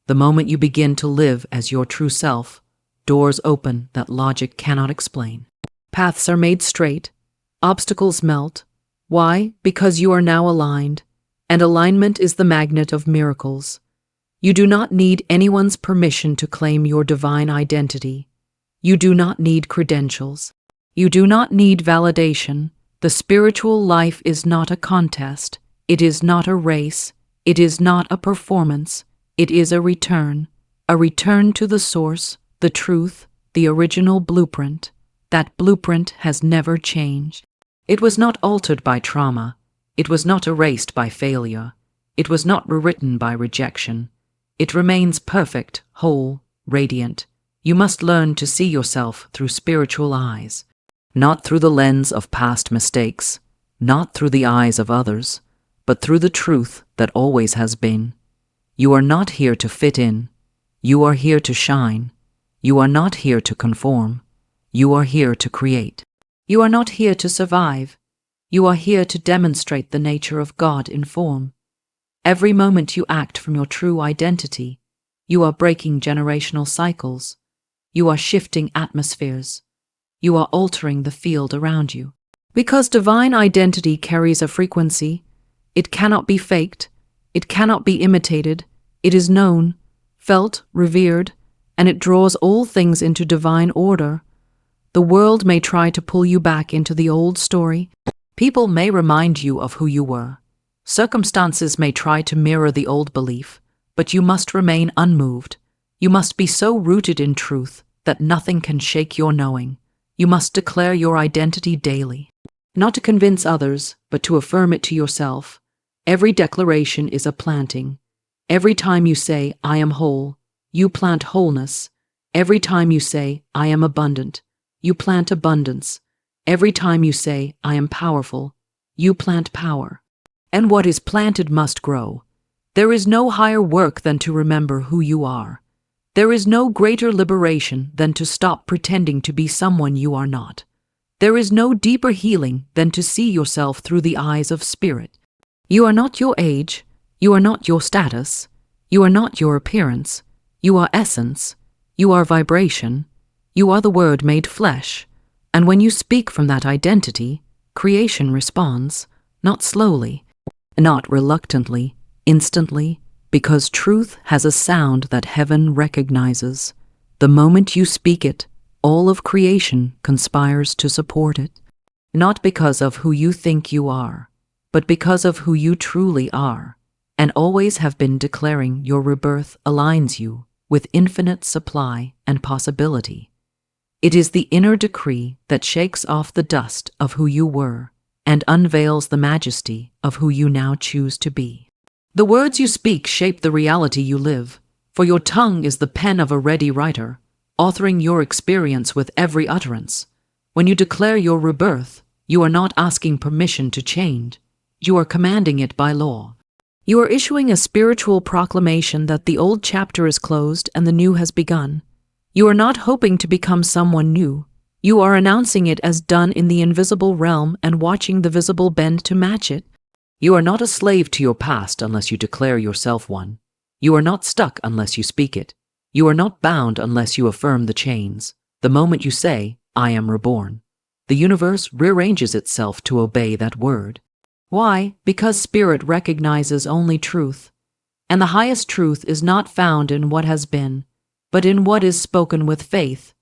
The moment you begin to live as your true self, doors open that logic cannot explain. Paths are made straight. Obstacles melt. Why? Because you are now aligned, and alignment is the magnet of miracles. You do not need anyone's permission to claim your divine identity. You do not need credentials. You do not need validation. The spiritual life is not a contest. It is not a race. It is not a performance. It is a return to the source, the truth, the original blueprint. That blueprint has never changed. It was not altered by trauma. It was not erased by failure. It was not rewritten by rejection. It remains perfect, whole, radiant. You must learn to see yourself through spiritual eyes, not through the lens of past mistakes, not through the eyes of others, but through the truth that always has been. You are not here to fit in. You are here to shine. You are not here to conform. You are here to create. You are not here to survive. You are here to demonstrate the nature of God in form. Every moment you act from your true identity, you are breaking generational cycles. You are shifting atmospheres. You are altering the field around you. Because divine identity carries a frequency, it cannot be faked, it cannot be imitated, it is known, felt, revered, and it draws all things into divine order. The world may try to pull you back into the old story. People may remind you of who you were. Circumstances may try to mirror the old belief, but you must remain unmoved. You must be so rooted in truth that nothing can shake your knowing. You must declare your identity daily, not to convince others, but to affirm it to yourself. Every declaration is a planting. Every time you say, I am whole, you plant wholeness. Every time you say, I am abundant, you plant abundance. Every time you say, I am powerful, you plant power. And what is planted must grow. There is no higher work than to remember who you are. There is no greater liberation than to stop pretending to be someone you are not. There is no deeper healing than to see yourself through the eyes of spirit. You are not your age. You are not your status. You are not your appearance. You are essence. You are vibration. You are the Word made flesh. And when you speak from that identity, creation responds, not slowly, not reluctantly, instantly, because truth has a sound that heaven recognizes. The moment you speak it, all of creation conspires to support it, not because of who you think you are, but because of who you truly are, and always have been. Declaring your rebirth aligns you with infinite supply and possibility. It is the inner decree that shakes off the dust of who you were and unveils the majesty of who you now choose to be. The words you speak shape the reality you live, for your tongue is the pen of a ready writer, authoring your experience with every utterance. When you declare your rebirth, you are not asking permission to change, you are commanding it by law. You are issuing a spiritual proclamation that the old chapter is closed and the new has begun. You are not hoping to become someone new. You are announcing it as done in the invisible realm and watching the visible bend to match it. You are not a slave to your past unless you declare yourself one. You are not stuck unless you speak it. You are not bound unless you affirm the chains. The moment you say, I am reborn, the universe rearranges itself to obey that word. Why? Because spirit recognizes only truth. And the highest truth is not found in what has been, but in what is spoken with faith.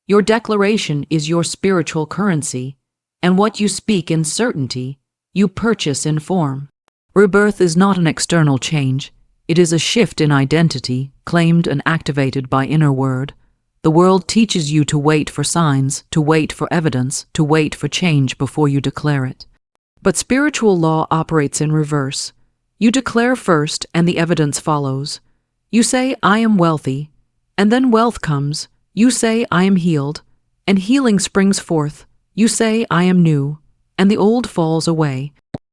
Your declaration is your spiritual currency, and what you speak in certainty, you purchase in form. Rebirth is not an external change. It is a shift in identity, claimed and activated by inner word. The world teaches you to wait for signs, to wait for evidence, to wait for change before you declare it. But spiritual law operates in reverse. You declare first and the evidence follows. You say, I am wealthy, and then wealth comes. You say, I am healed, and healing springs forth. You say, I am new, and the old falls away.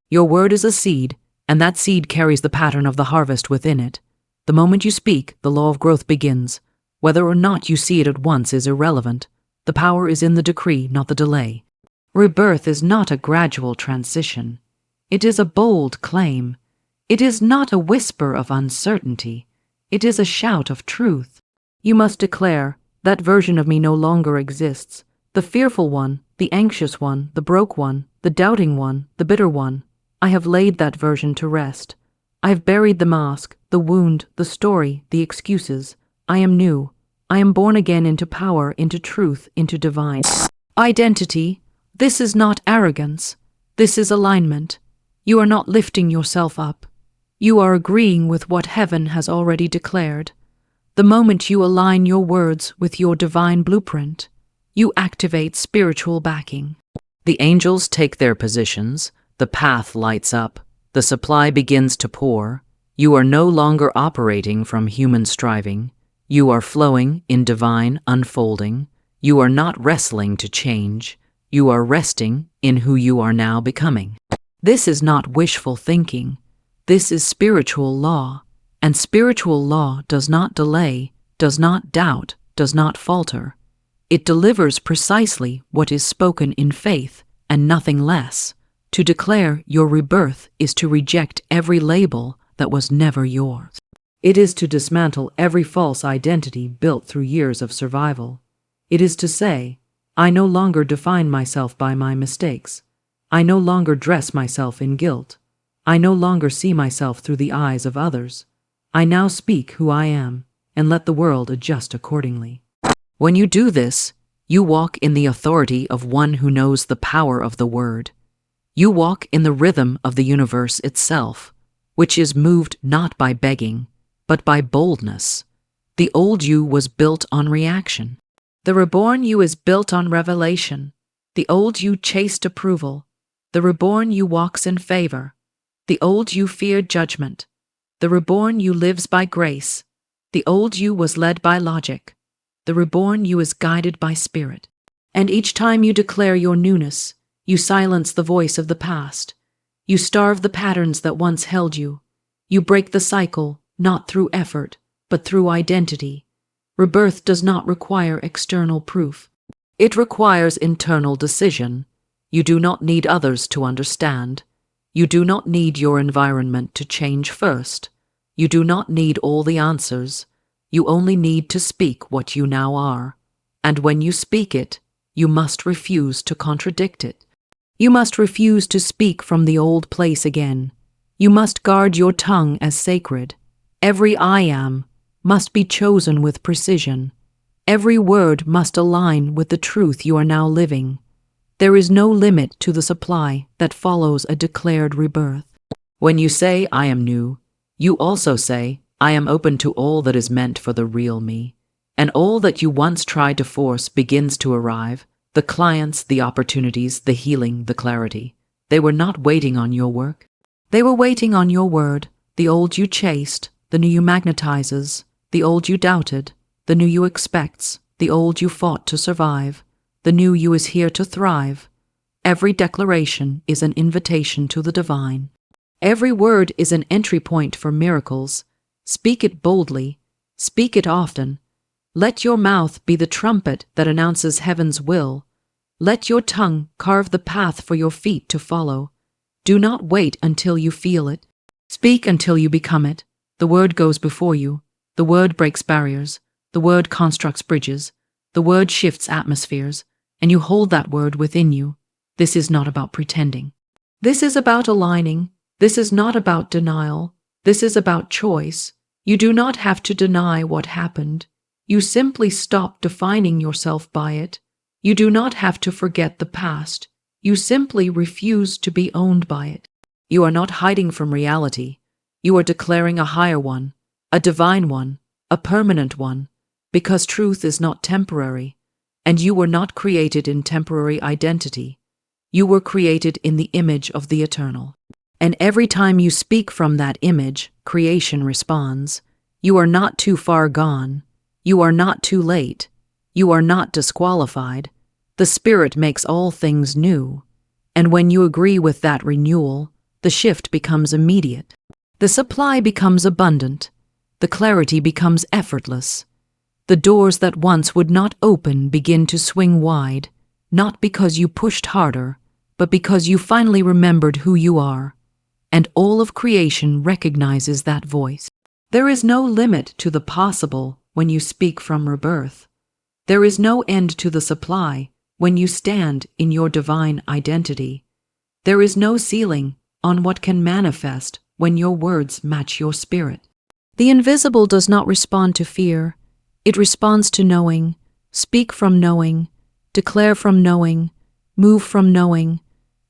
Your word is a seed, and that seed carries the pattern of the harvest within it. The moment you speak, the law of growth begins. Whether or not you see it at once is irrelevant. The power is in the decree, not the delay. Rebirth is not a gradual transition. It is a bold claim. It is not a whisper of uncertainty. It is a shout of truth. You must declare, that version of me no longer exists. The fearful one, the anxious one, the broke one, the doubting one, the bitter one. I have laid that version to rest. I have buried the mask, the wound, the story, the excuses. I am new. I am born again into power, into truth, into divine identity. This is not arrogance. This is alignment. You are not lifting yourself up. You are agreeing with what heaven has already declared. The moment you align your words with your divine blueprint, you activate spiritual backing. The angels take their positions, the path lights up, the supply begins to pour. You are no longer operating from human striving. You are flowing in divine unfolding. You are not wrestling to change. You are resting in who you are now becoming. This is not wishful thinking. This is spiritual law. And spiritual law does not delay, does not doubt, does not falter. It delivers precisely what is spoken in faith and nothing less. To declare your rebirth is to reject every label that was never yours. It is to dismantle every false identity built through years of survival. It is to say, I no longer define myself by my mistakes. I no longer dress myself in guilt. I no longer see myself through the eyes of others. I now speak who I am, and let the world adjust accordingly. When you do this, you walk in the authority of one who knows the power of the word. You walk in the rhythm of the universe itself, which is moved not by begging, but by boldness. The old you was built on reaction. The reborn you is built on revelation. The old you chased approval. The reborn you walks in favor. The old you feared judgment. The reborn you lives by grace. The old you was led by logic. The reborn you is guided by spirit. And each time you declare your newness, you silence the voice of the past. You starve the patterns that once held you. You break the cycle, not through effort, but through identity. Rebirth does not require external proof. It requires internal decision. You do not need others to understand. You do not need your environment to change first. You do not need all the answers. You only need to speak what you now are. And when you speak it, you must refuse to contradict it. You must refuse to speak from the old place again. You must guard your tongue as sacred. Every I am must be chosen with precision. Every word must align with the truth you are now living. There is no limit to the supply that follows a declared rebirth. When you say, I am new, you also say, I am open to all that is meant for the real me. And all that you once tried to force begins to arrive. The clients, the opportunities, the healing, the clarity. They were not waiting on your work. They were waiting on your word. The old you chased, the new you magnetizes. The old you doubted, the new you expects. The old you fought to survive. The new you is here to thrive. Every declaration is an invitation to the divine. Every word is an entry point for miracles. Speak it boldly. Speak it often. Let your mouth be the trumpet that announces heaven's will. Let your tongue carve the path for your feet to follow. Do not wait until you feel it. Speak until you become it. The word goes before you. The word breaks barriers. The word constructs bridges. The word shifts atmospheres. And you hold that word within you. This is not about pretending. This is about aligning. This is not about denial. This is about choice. You do not have to deny what happened. You simply stop defining yourself by it. You do not have to forget the past. You simply refuse to be owned by it. You are not hiding from reality. You are declaring a higher one, a divine one, a permanent one, because truth is not temporary, and you were not created in temporary identity. You were created in the image of the eternal. And every time you speak from that image, creation responds. You are not too far gone. You are not too late. You are not disqualified. The Spirit makes all things new. And when you agree with that renewal, the shift becomes immediate. The supply becomes abundant. The clarity becomes effortless. The doors that once would not open begin to swing wide, not because you pushed harder, but because you finally remembered who you are. And all of creation recognizes that voice. There is no limit to the possible when you speak from rebirth. There is no end to the supply when you stand in your divine identity. There is no ceiling on what can manifest when your words match your spirit. The invisible does not respond to fear. It responds to knowing. Speak from knowing. Declare from knowing. Move from knowing.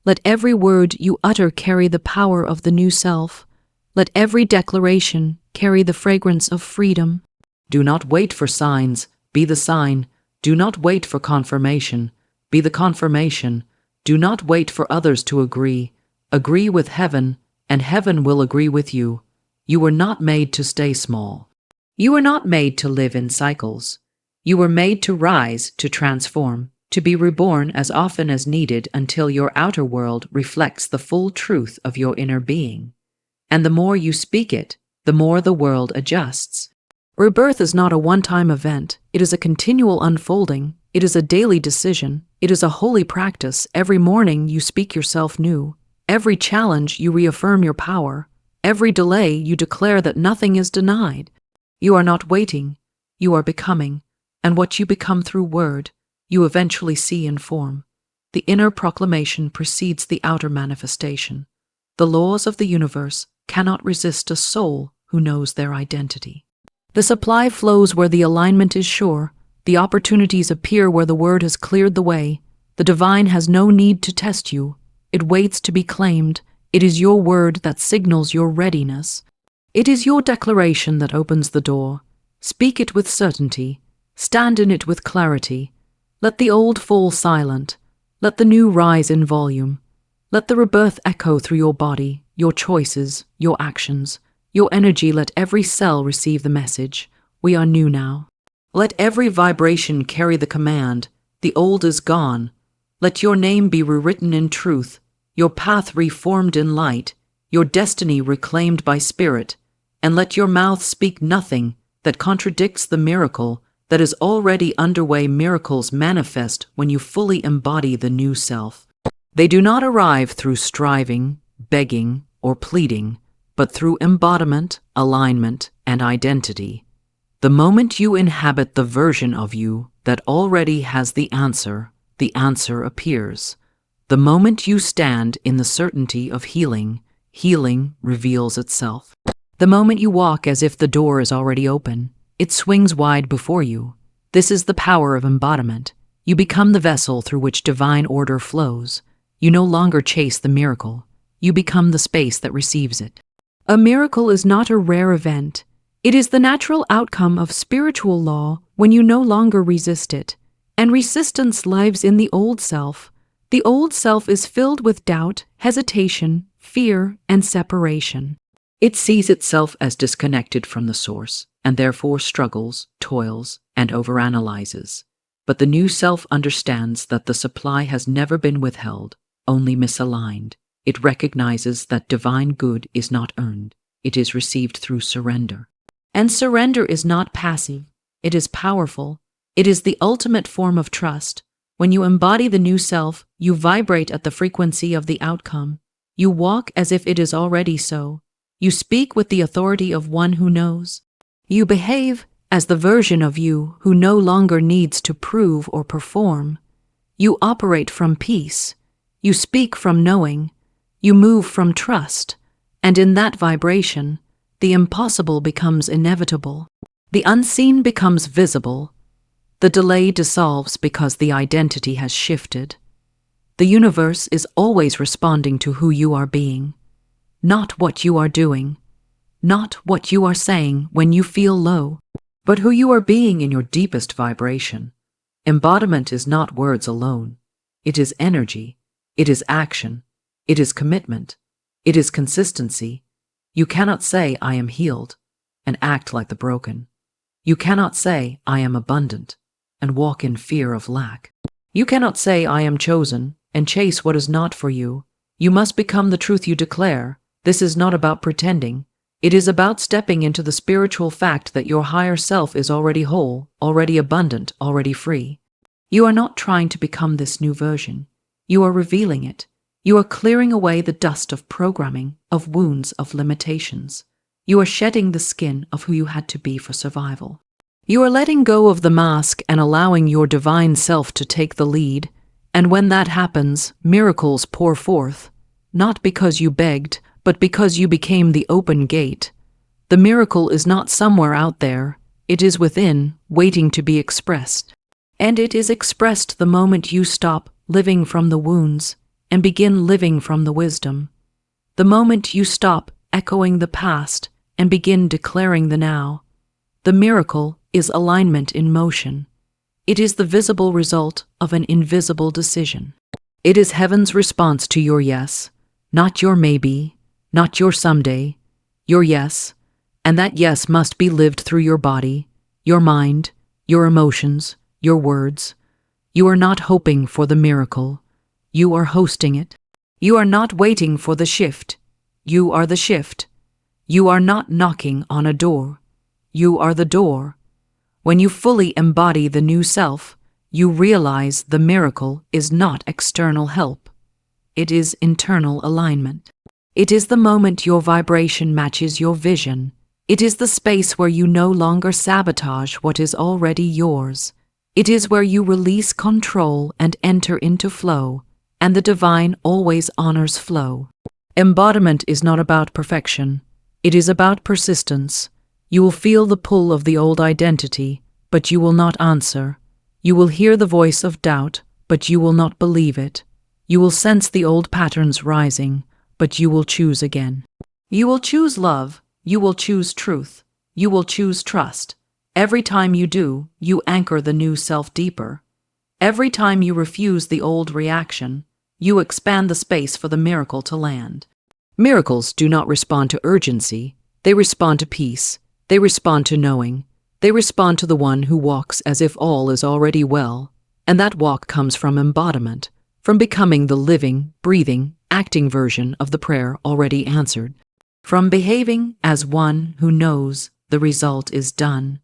Let every word you utter carry the power of the new self. Let every declaration carry the fragrance of freedom. Do not wait for signs, be the sign. Do not wait for confirmation, be the confirmation. Do not wait for others to agree. Agree with heaven, and heaven will agree with you. You were not made to stay small. You were not made to live in cycles. You were made to rise, to transform, to be reborn as often as needed until your outer world reflects the full truth of your inner being. And the more you speak it, the more the world adjusts. Rebirth is not a one-time event. It is a continual unfolding. It is a daily decision. It is a holy practice. Every morning you speak yourself new. Every challenge you reaffirm your power. Every delay you declare that nothing is denied. You are not waiting. You are becoming. And what you become through word, you eventually see in form. The inner proclamation precedes the outer manifestation. The laws of the universe cannot resist a soul who knows their identity. The supply flows where the alignment is sure. The opportunities appear where the word has cleared the way. The divine has no need to test you. It waits to be claimed. It is your word that signals your readiness. It is your declaration that opens the door. Speak it with certainty. Stand in it with clarity. Let the old fall silent. Let the new rise in volume. Let the rebirth echo through your body, your choices, your actions. Your energy, let every cell receive the message. We are new now. Let every vibration carry the command. The old is gone. Let your name be rewritten in truth, your path reformed in light, your destiny reclaimed by spirit, and let your mouth speak nothing that contradicts the miracle that is already underway. Miracles manifest when you fully embody the new self. They do not arrive through striving, begging, or pleading, but through embodiment, alignment, and identity. The moment you inhabit the version of you that already has the answer appears. The moment you stand in the certainty of healing, healing reveals itself. The moment you walk as if the door is already open, it swings wide before you. This is the power of embodiment. You become the vessel through which divine order flows. You no longer chase the miracle. You become the space that receives it. A miracle is not a rare event. It is the natural outcome of spiritual law when you no longer resist it. And resistance lives in the old self. The old self is filled with doubt, hesitation, fear, and separation. It sees itself as disconnected from the source, and therefore struggles, toils, and overanalyzes. But the new self understands that the supply has never been withheld, only misaligned. It recognizes that divine good is not earned, it is received through surrender. And surrender is not passive, it is powerful. It is the ultimate form of trust. When you embody the new self, you vibrate at the frequency of the outcome. You walk as if it is already so. You speak with the authority of one who knows. You behave as the version of you who no longer needs to prove or perform. You operate from peace. You speak from knowing. You move from trust. And in that vibration, the impossible becomes inevitable. The unseen becomes visible. The delay dissolves because the identity has shifted. The universe is always responding to who you are being, not what you are doing, not what you are saying when you feel low, but who you are being in your deepest vibration. Embodiment is not words alone. It is energy. It is action. It is commitment. It is consistency. You cannot say, I am healed, and act like the broken. You cannot say, I am abundant, and walk in fear of lack. You cannot say, I am chosen, and chase what is not for you. You must become the truth you declare. This is not about pretending. It is about stepping into the spiritual fact that your higher self is already whole, already abundant, already free. You are not trying to become this new version. You are revealing it. You are clearing away the dust of programming, of wounds, of limitations. You are shedding the skin of who you had to be for survival. You are letting go of the mask and allowing your divine self to take the lead, and when that happens, miracles pour forth, not because you begged, but because you became the open gate. The miracle is not somewhere out there, it is within, waiting to be expressed. And it is expressed the moment you stop living from the wounds and begin living from the wisdom. The moment you stop echoing the past and begin declaring the now. The miracle is alignment in motion. It is the visible result of an invisible decision. It is heaven's response to your yes, not your maybe, not your someday, your yes, and that yes must be lived through your body, your mind, your emotions, your words. You are not hoping for the miracle. You are hosting it. You are not waiting for the shift. You are the shift. You are not knocking on a door. You are the door. When you fully embody the new self, you realize the miracle is not external help. It is internal alignment. It is the moment your vibration matches your vision. It is the space where you no longer sabotage what is already yours. It is where you release control and enter into flow, and the divine always honors flow. Embodiment is not about perfection. It is about persistence. You will feel the pull of the old identity, but you will not answer. You will hear the voice of doubt, but you will not believe it. You will sense the old patterns rising, but you will choose again. You will choose love. You will choose truth. You will choose trust. Every time you do, you anchor the new self deeper. Every time you refuse the old reaction, you expand the space for the miracle to land. Miracles do not respond to urgency. They respond to peace. They respond to knowing. They respond to the one who walks as if all is already well. And that walk comes from embodiment, from becoming the living, breathing, acting version of the prayer already answered, from behaving as one who knows the result is done.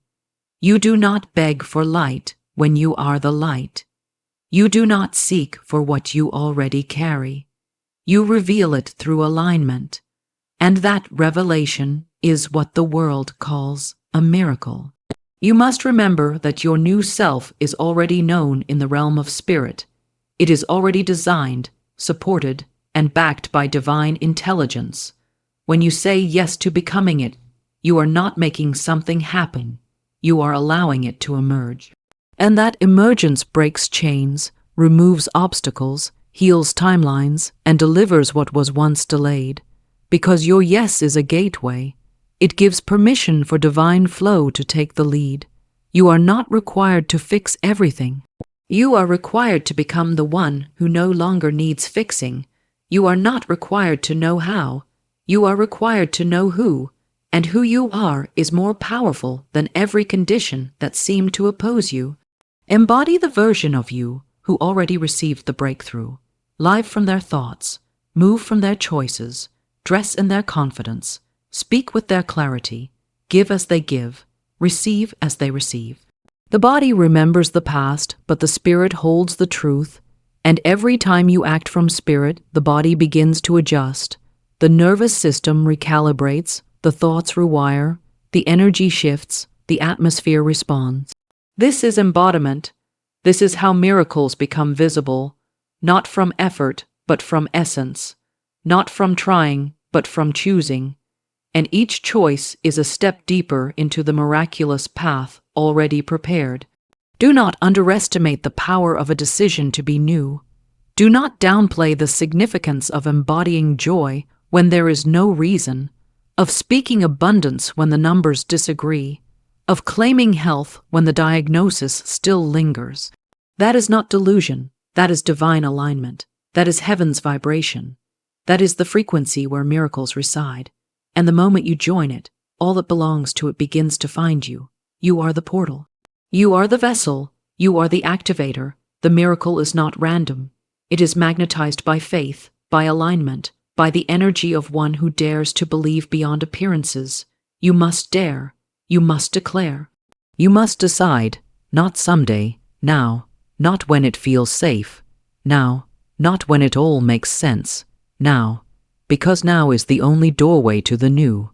You do not beg for light when you are the light. You do not seek for what you already carry. You reveal it through alignment, and that revelation is what the world calls a miracle. You must remember that your new self is already known in the realm of spirit. It is already designed, supported, and backed by divine intelligence. When you say yes to becoming it, you are not making something happen. You are allowing it to emerge. And that emergence breaks chains, removes obstacles, heals timelines, and delivers what was once delayed. Because your yes is a gateway. It gives permission for divine flow to take the lead. You are not required to fix everything. You are required to become the one who no longer needs fixing. You are not required to know how. You are required to know who. And who you are is more powerful than every condition that seemed to oppose you. Embody the version of you who already received the breakthrough. Live from their thoughts, move from their choices, dress in their confidence, speak with their clarity, give as they give, receive as they receive. The body remembers the past, but the spirit holds the truth, and every time you act from spirit, the body begins to adjust. The nervous system recalibrates, the thoughts rewire, the energy shifts, the atmosphere responds. This is embodiment. This is how miracles become visible, not from effort, but from essence, not from trying, but from choosing. And each choice is a step deeper into the miraculous path already prepared. Do not underestimate the power of a decision to be new. Do not downplay the significance of embodying joy when there is no reason, of speaking abundance when the numbers disagree, of claiming health when the diagnosis still lingers. That is not delusion. That is divine alignment. That is heaven's vibration. That is the frequency where miracles reside. And the moment you join it, all that belongs to it begins to find you. You are the portal. You are the vessel. You are the activator. The miracle is not random. It is magnetized by faith, by alignment, by the energy of one who dares to believe beyond appearances. You must dare. You must declare. You must decide, not someday, now, not when it feels safe, now, not when it all makes sense, now, because now is the only doorway to the new.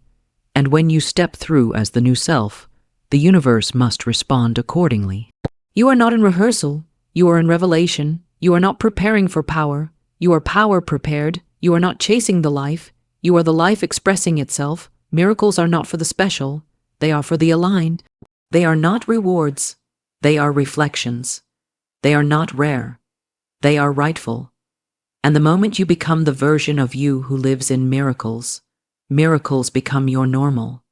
And when you step through as the new self, the universe must respond accordingly. You are not in rehearsal. You are in revelation. You are not preparing for power. You are power prepared. You are not chasing the life. You are the life expressing itself. Miracles are not for the special. They are for the aligned. They are not rewards. They are reflections. They are not rare. They are rightful. And the moment you become the version of you who lives in miracles, miracles become your normal.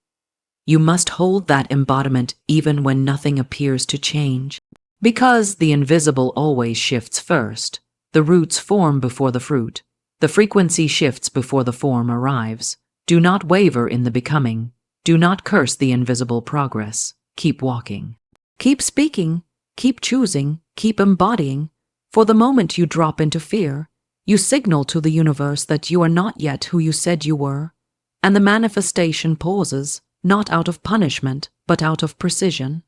You must hold that embodiment even when nothing appears to change. Because the invisible always shifts first. The roots form before the fruit. The frequency shifts before the form arrives. Do not waver in the becoming. Do not curse the invisible progress. Keep walking. Keep speaking. Keep choosing. Keep embodying. For the moment you drop into fear, you signal to the universe that you are not yet who you said you were, and the manifestation pauses, not out of punishment, but out of precision.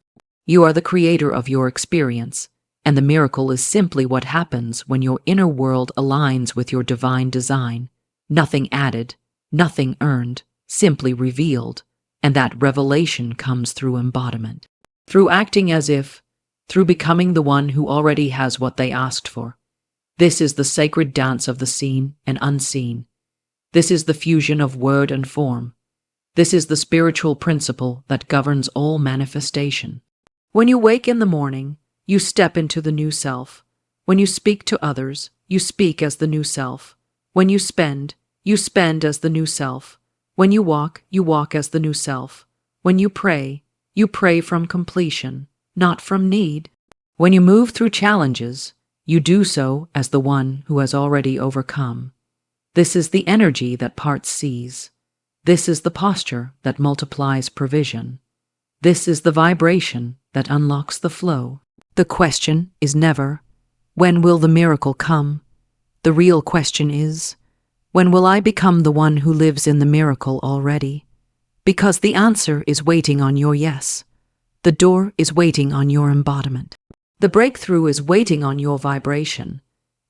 You are the creator of your experience, and the miracle is simply what happens when your inner world aligns with your divine design. Nothing added, nothing earned, simply revealed, and that revelation comes through embodiment, through acting as if, through becoming the one who already has what they asked for. This is the sacred dance of the seen and unseen. This is the fusion of word and form. This is the spiritual principle that governs all manifestation. When you wake in the morning, you step into the new self. When you speak to others, you speak as the new self. When you spend as the new self. When you walk as the new self. When you pray from completion, not from need. When you move through challenges, you do so as the one who has already overcome. This is the energy that parts seas. This is the posture that multiplies provision. This is the vibration that unlocks the flow. The question is never, when will the miracle come? The real question is, when will I become the one who lives in the miracle already? Because the answer is waiting on your yes. The door is waiting on your embodiment. The breakthrough is waiting on your vibration.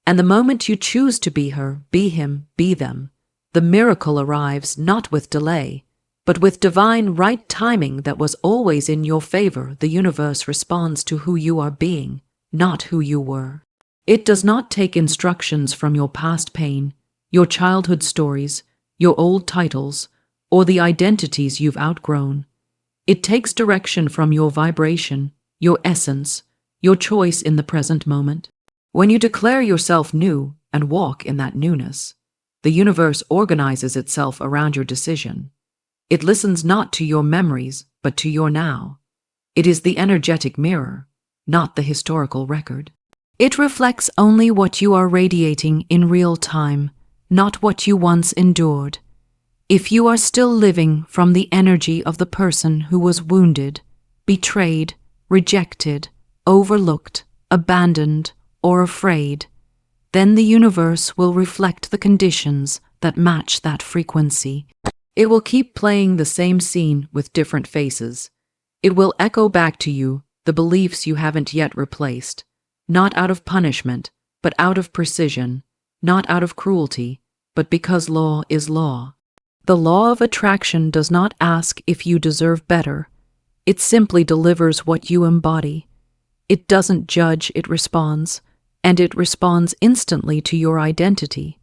And the moment you choose to be her, be him, be them, the miracle arrives not with delay, but with divine right timing that was always in your favor. The universe responds to who you are being, not who you were. It does not take instructions from your past pain, your childhood stories, your old titles, or the identities you've outgrown. It takes direction from your vibration, your essence, your choice in the present moment. When you declare yourself new and walk in that newness, the universe organizes itself around your decision. It listens not to your memories, but to your now. It is the energetic mirror, not the historical record. It reflects only what you are radiating in real time, not what you once endured. If you are still living from the energy of the person who was wounded, betrayed, rejected, overlooked, abandoned, or afraid, then the universe will reflect the conditions that match that frequency. It will keep playing the same scene with different faces. It will echo back to you the beliefs you haven't yet replaced, not out of punishment, but out of precision, not out of cruelty, but because law is law. The law of attraction does not ask if you deserve better. It simply delivers what you embody. It doesn't judge, it responds, and it responds instantly to your identity.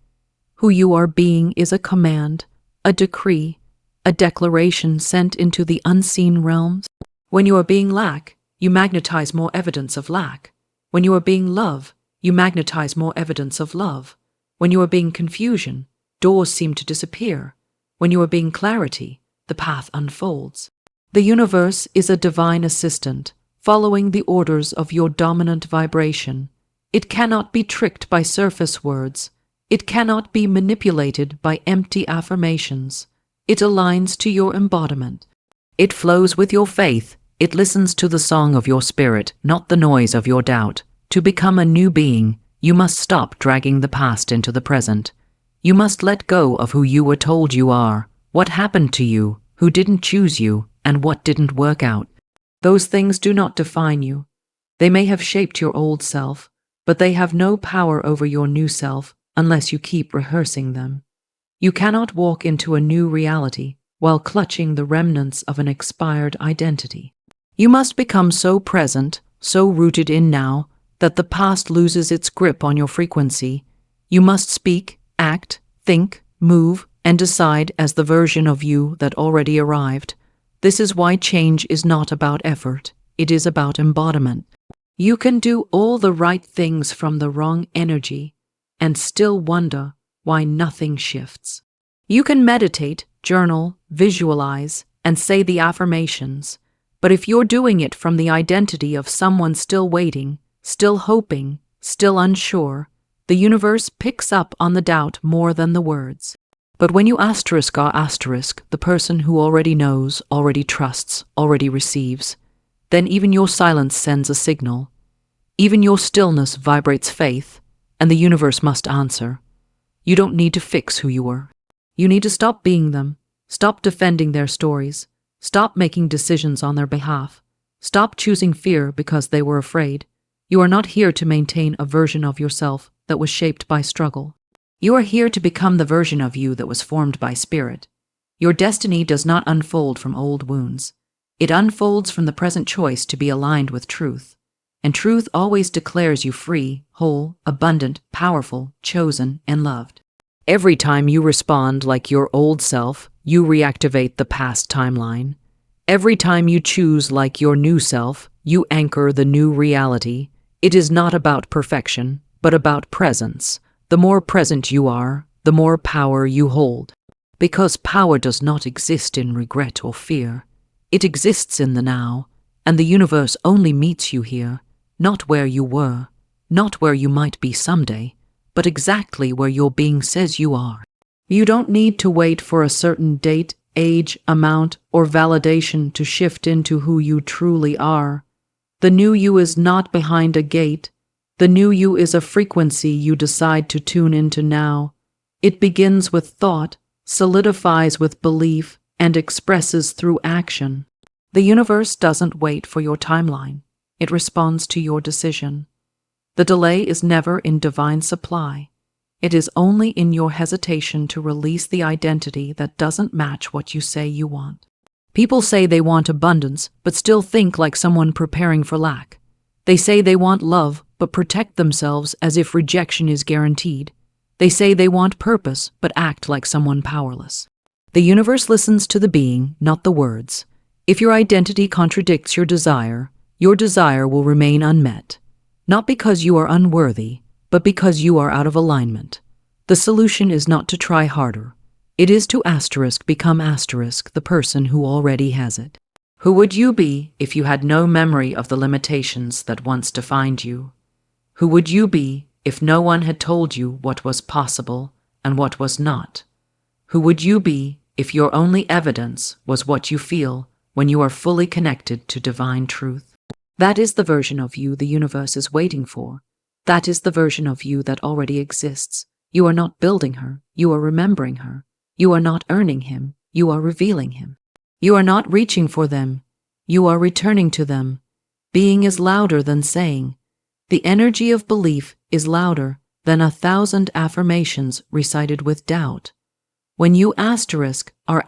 Who you are being is a command, a decree, a declaration sent into the unseen realms. When you are being lack, you magnetize more evidence of lack. When you are being love, you magnetize more evidence of love. When you are being confusion, doors seem to disappear. When you are being clarity, the path unfolds. The universe is a divine assistant, following the orders of your dominant vibration. It cannot be tricked by surface words. It cannot be manipulated by empty affirmations. It aligns to your embodiment. It flows with your faith. It listens to the song of your spirit, not the noise of your doubt. To become a new being, you must stop dragging the past into the present. You must let go of who you were told you are, what happened to you, who didn't choose you, and what didn't work out. Those things do not define you. They may have shaped your old self, but they have no power over your new self unless you keep rehearsing them. You cannot walk into a new reality while clutching the remnants of an expired identity. You must become so present, so rooted in now, that the past loses its grip on your frequency. You must speak, act, think, move, and decide as the version of you that already arrived. This is why change is not about effort. It is about embodiment. You can do all the right things from the wrong energy and still wonder why nothing shifts. You can meditate, journal, visualize, and say the affirmations, but if you're doing it from the identity of someone still waiting, still hoping, still unsure, the universe picks up on the doubt more than the words. But when you asterisk the person who already knows, already trusts, already receives, then even your silence sends a signal. Even your stillness vibrates faith, and the universe must answer. You don't need to fix who you were. You need to stop being them, stop defending their stories, stop making decisions on their behalf, stop choosing fear because they were afraid. You are not here to maintain a version of yourself that was shaped by struggle. You are here to become the version of you that was formed by spirit. Your destiny does not unfold from old wounds. It unfolds from the present choice to be aligned with truth. And truth always declares you free, whole, abundant, powerful, chosen, and loved. Every time you respond like your old self, you reactivate the past timeline. Every time you choose like your new self, you anchor the new reality. It is not about perfection, but about presence. The more present you are, the more power you hold. Because power does not exist in regret or fear. It exists in the now, and the universe only meets you here, not where you were, not where you might be someday, but exactly where your being says you are. You don't need to wait for a certain date, age, amount, or validation to shift into who you truly are. The new you is not behind a gate. The new you is a frequency you decide to tune into now. It begins with thought, solidifies with belief, and expresses through action. The universe doesn't wait for your timeline. It responds to your decision. The delay is never in divine supply. It is only in your hesitation to release the identity that doesn't match what you say you want. People say they want abundance, but still think like someone preparing for lack. They say they want love, but protect themselves as if rejection is guaranteed. They say they want purpose, but act like someone powerless. The universe listens to the being, not the words. If your identity contradicts your desire will remain unmet. Not because you are unworthy, but because you are out of alignment. The solution is not to try harder. It is to become the person who already has it. Who would you be if you had no memory of the limitations that once defined you? Who would you be if no one had told you what was possible and what was not? Who would you be if your only evidence was what you feel when you are fully connected to divine truth? That is the version of you the universe is waiting for. That is the version of you that already exists. You are not building her, you are remembering her. You are not earning him, you are revealing him. You are not reaching for them, you are returning to them. Being is louder than saying. The energy of belief is louder than 1,000 affirmations recited with doubt. When you are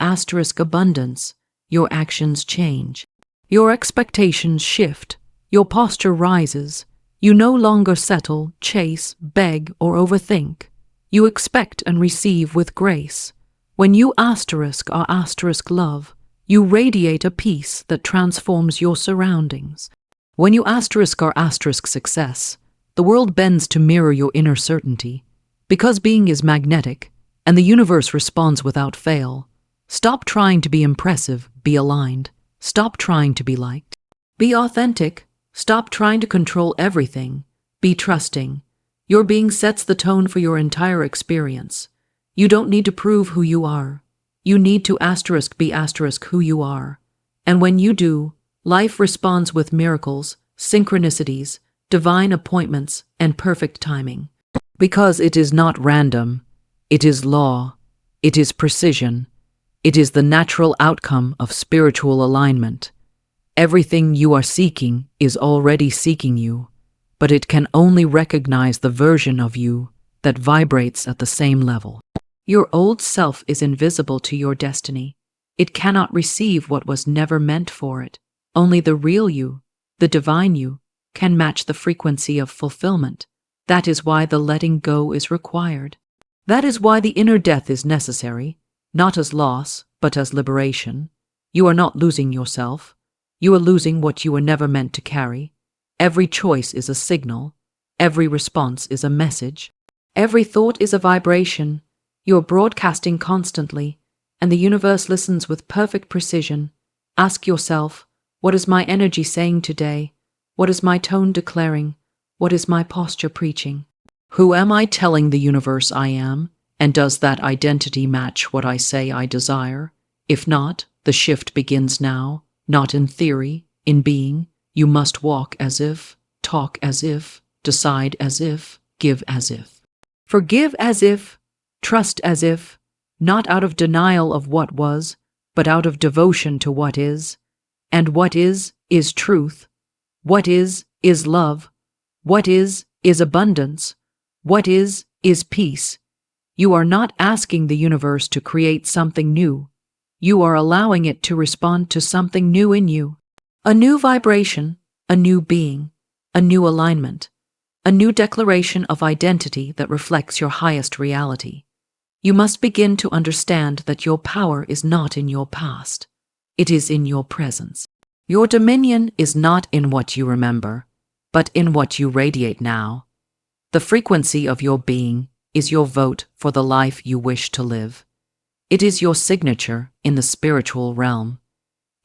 abundance, your actions change. Your expectations shift, your posture rises. You no longer settle, chase, beg, or overthink. You expect and receive with grace. When you are love, you radiate a peace that transforms your surroundings. When you are success, the world bends to mirror your inner certainty. Because being is magnetic, and the universe responds without fail. Stop trying to be impressive, be aligned. Stop trying to be liked. Be authentic. Stop trying to control everything. Be trusting. Your being sets the tone for your entire experience. You don't need to prove who you are. You need to be who you are. And when you do, life responds with miracles, synchronicities, divine appointments, and perfect timing. Because it is not random. It is law. It is precision. It is the natural outcome of spiritual alignment. Everything you are seeking is already seeking you, but it can only recognize the version of you that vibrates at the same level. Your old self is invisible to your destiny. It cannot receive what was never meant for it. Only the real you, the divine you, can match the frequency of fulfillment. That is why the letting go is required. That is why the inner death is necessary, not as loss, but as liberation. You are not losing yourself. You are losing what you were never meant to carry. Every choice is a signal. Every response is a message. Every thought is a vibration. You are broadcasting constantly, and the universe listens with perfect precision. Ask yourself, what is my energy saying today? What is my tone declaring? What is my posture preaching? Who am I telling the universe I am? And does that identity match what I say I desire? If not, the shift begins now. Not in theory, in being. You must walk as if, talk as if, decide as if, give as if. Forgive as if, trust as if, not out of denial of what was, but out of devotion to what is. And what is truth. What is love. What is abundance. What is peace. You are not asking the universe to create something new. You are allowing it to respond to something new in you. A new vibration, a new being, a new alignment, a new declaration of identity that reflects your highest reality. You must begin to understand that your power is not in your past. It is in your presence. Your dominion is not in what you remember, but in what you radiate now. The frequency of your being is your vote for the life you wish to live. It is your signature in the spiritual realm.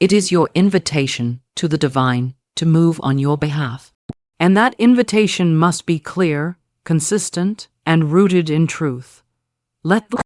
It is your invitation to the divine to move on your behalf. And that invitation must be clear, consistent, and rooted in truth. Let the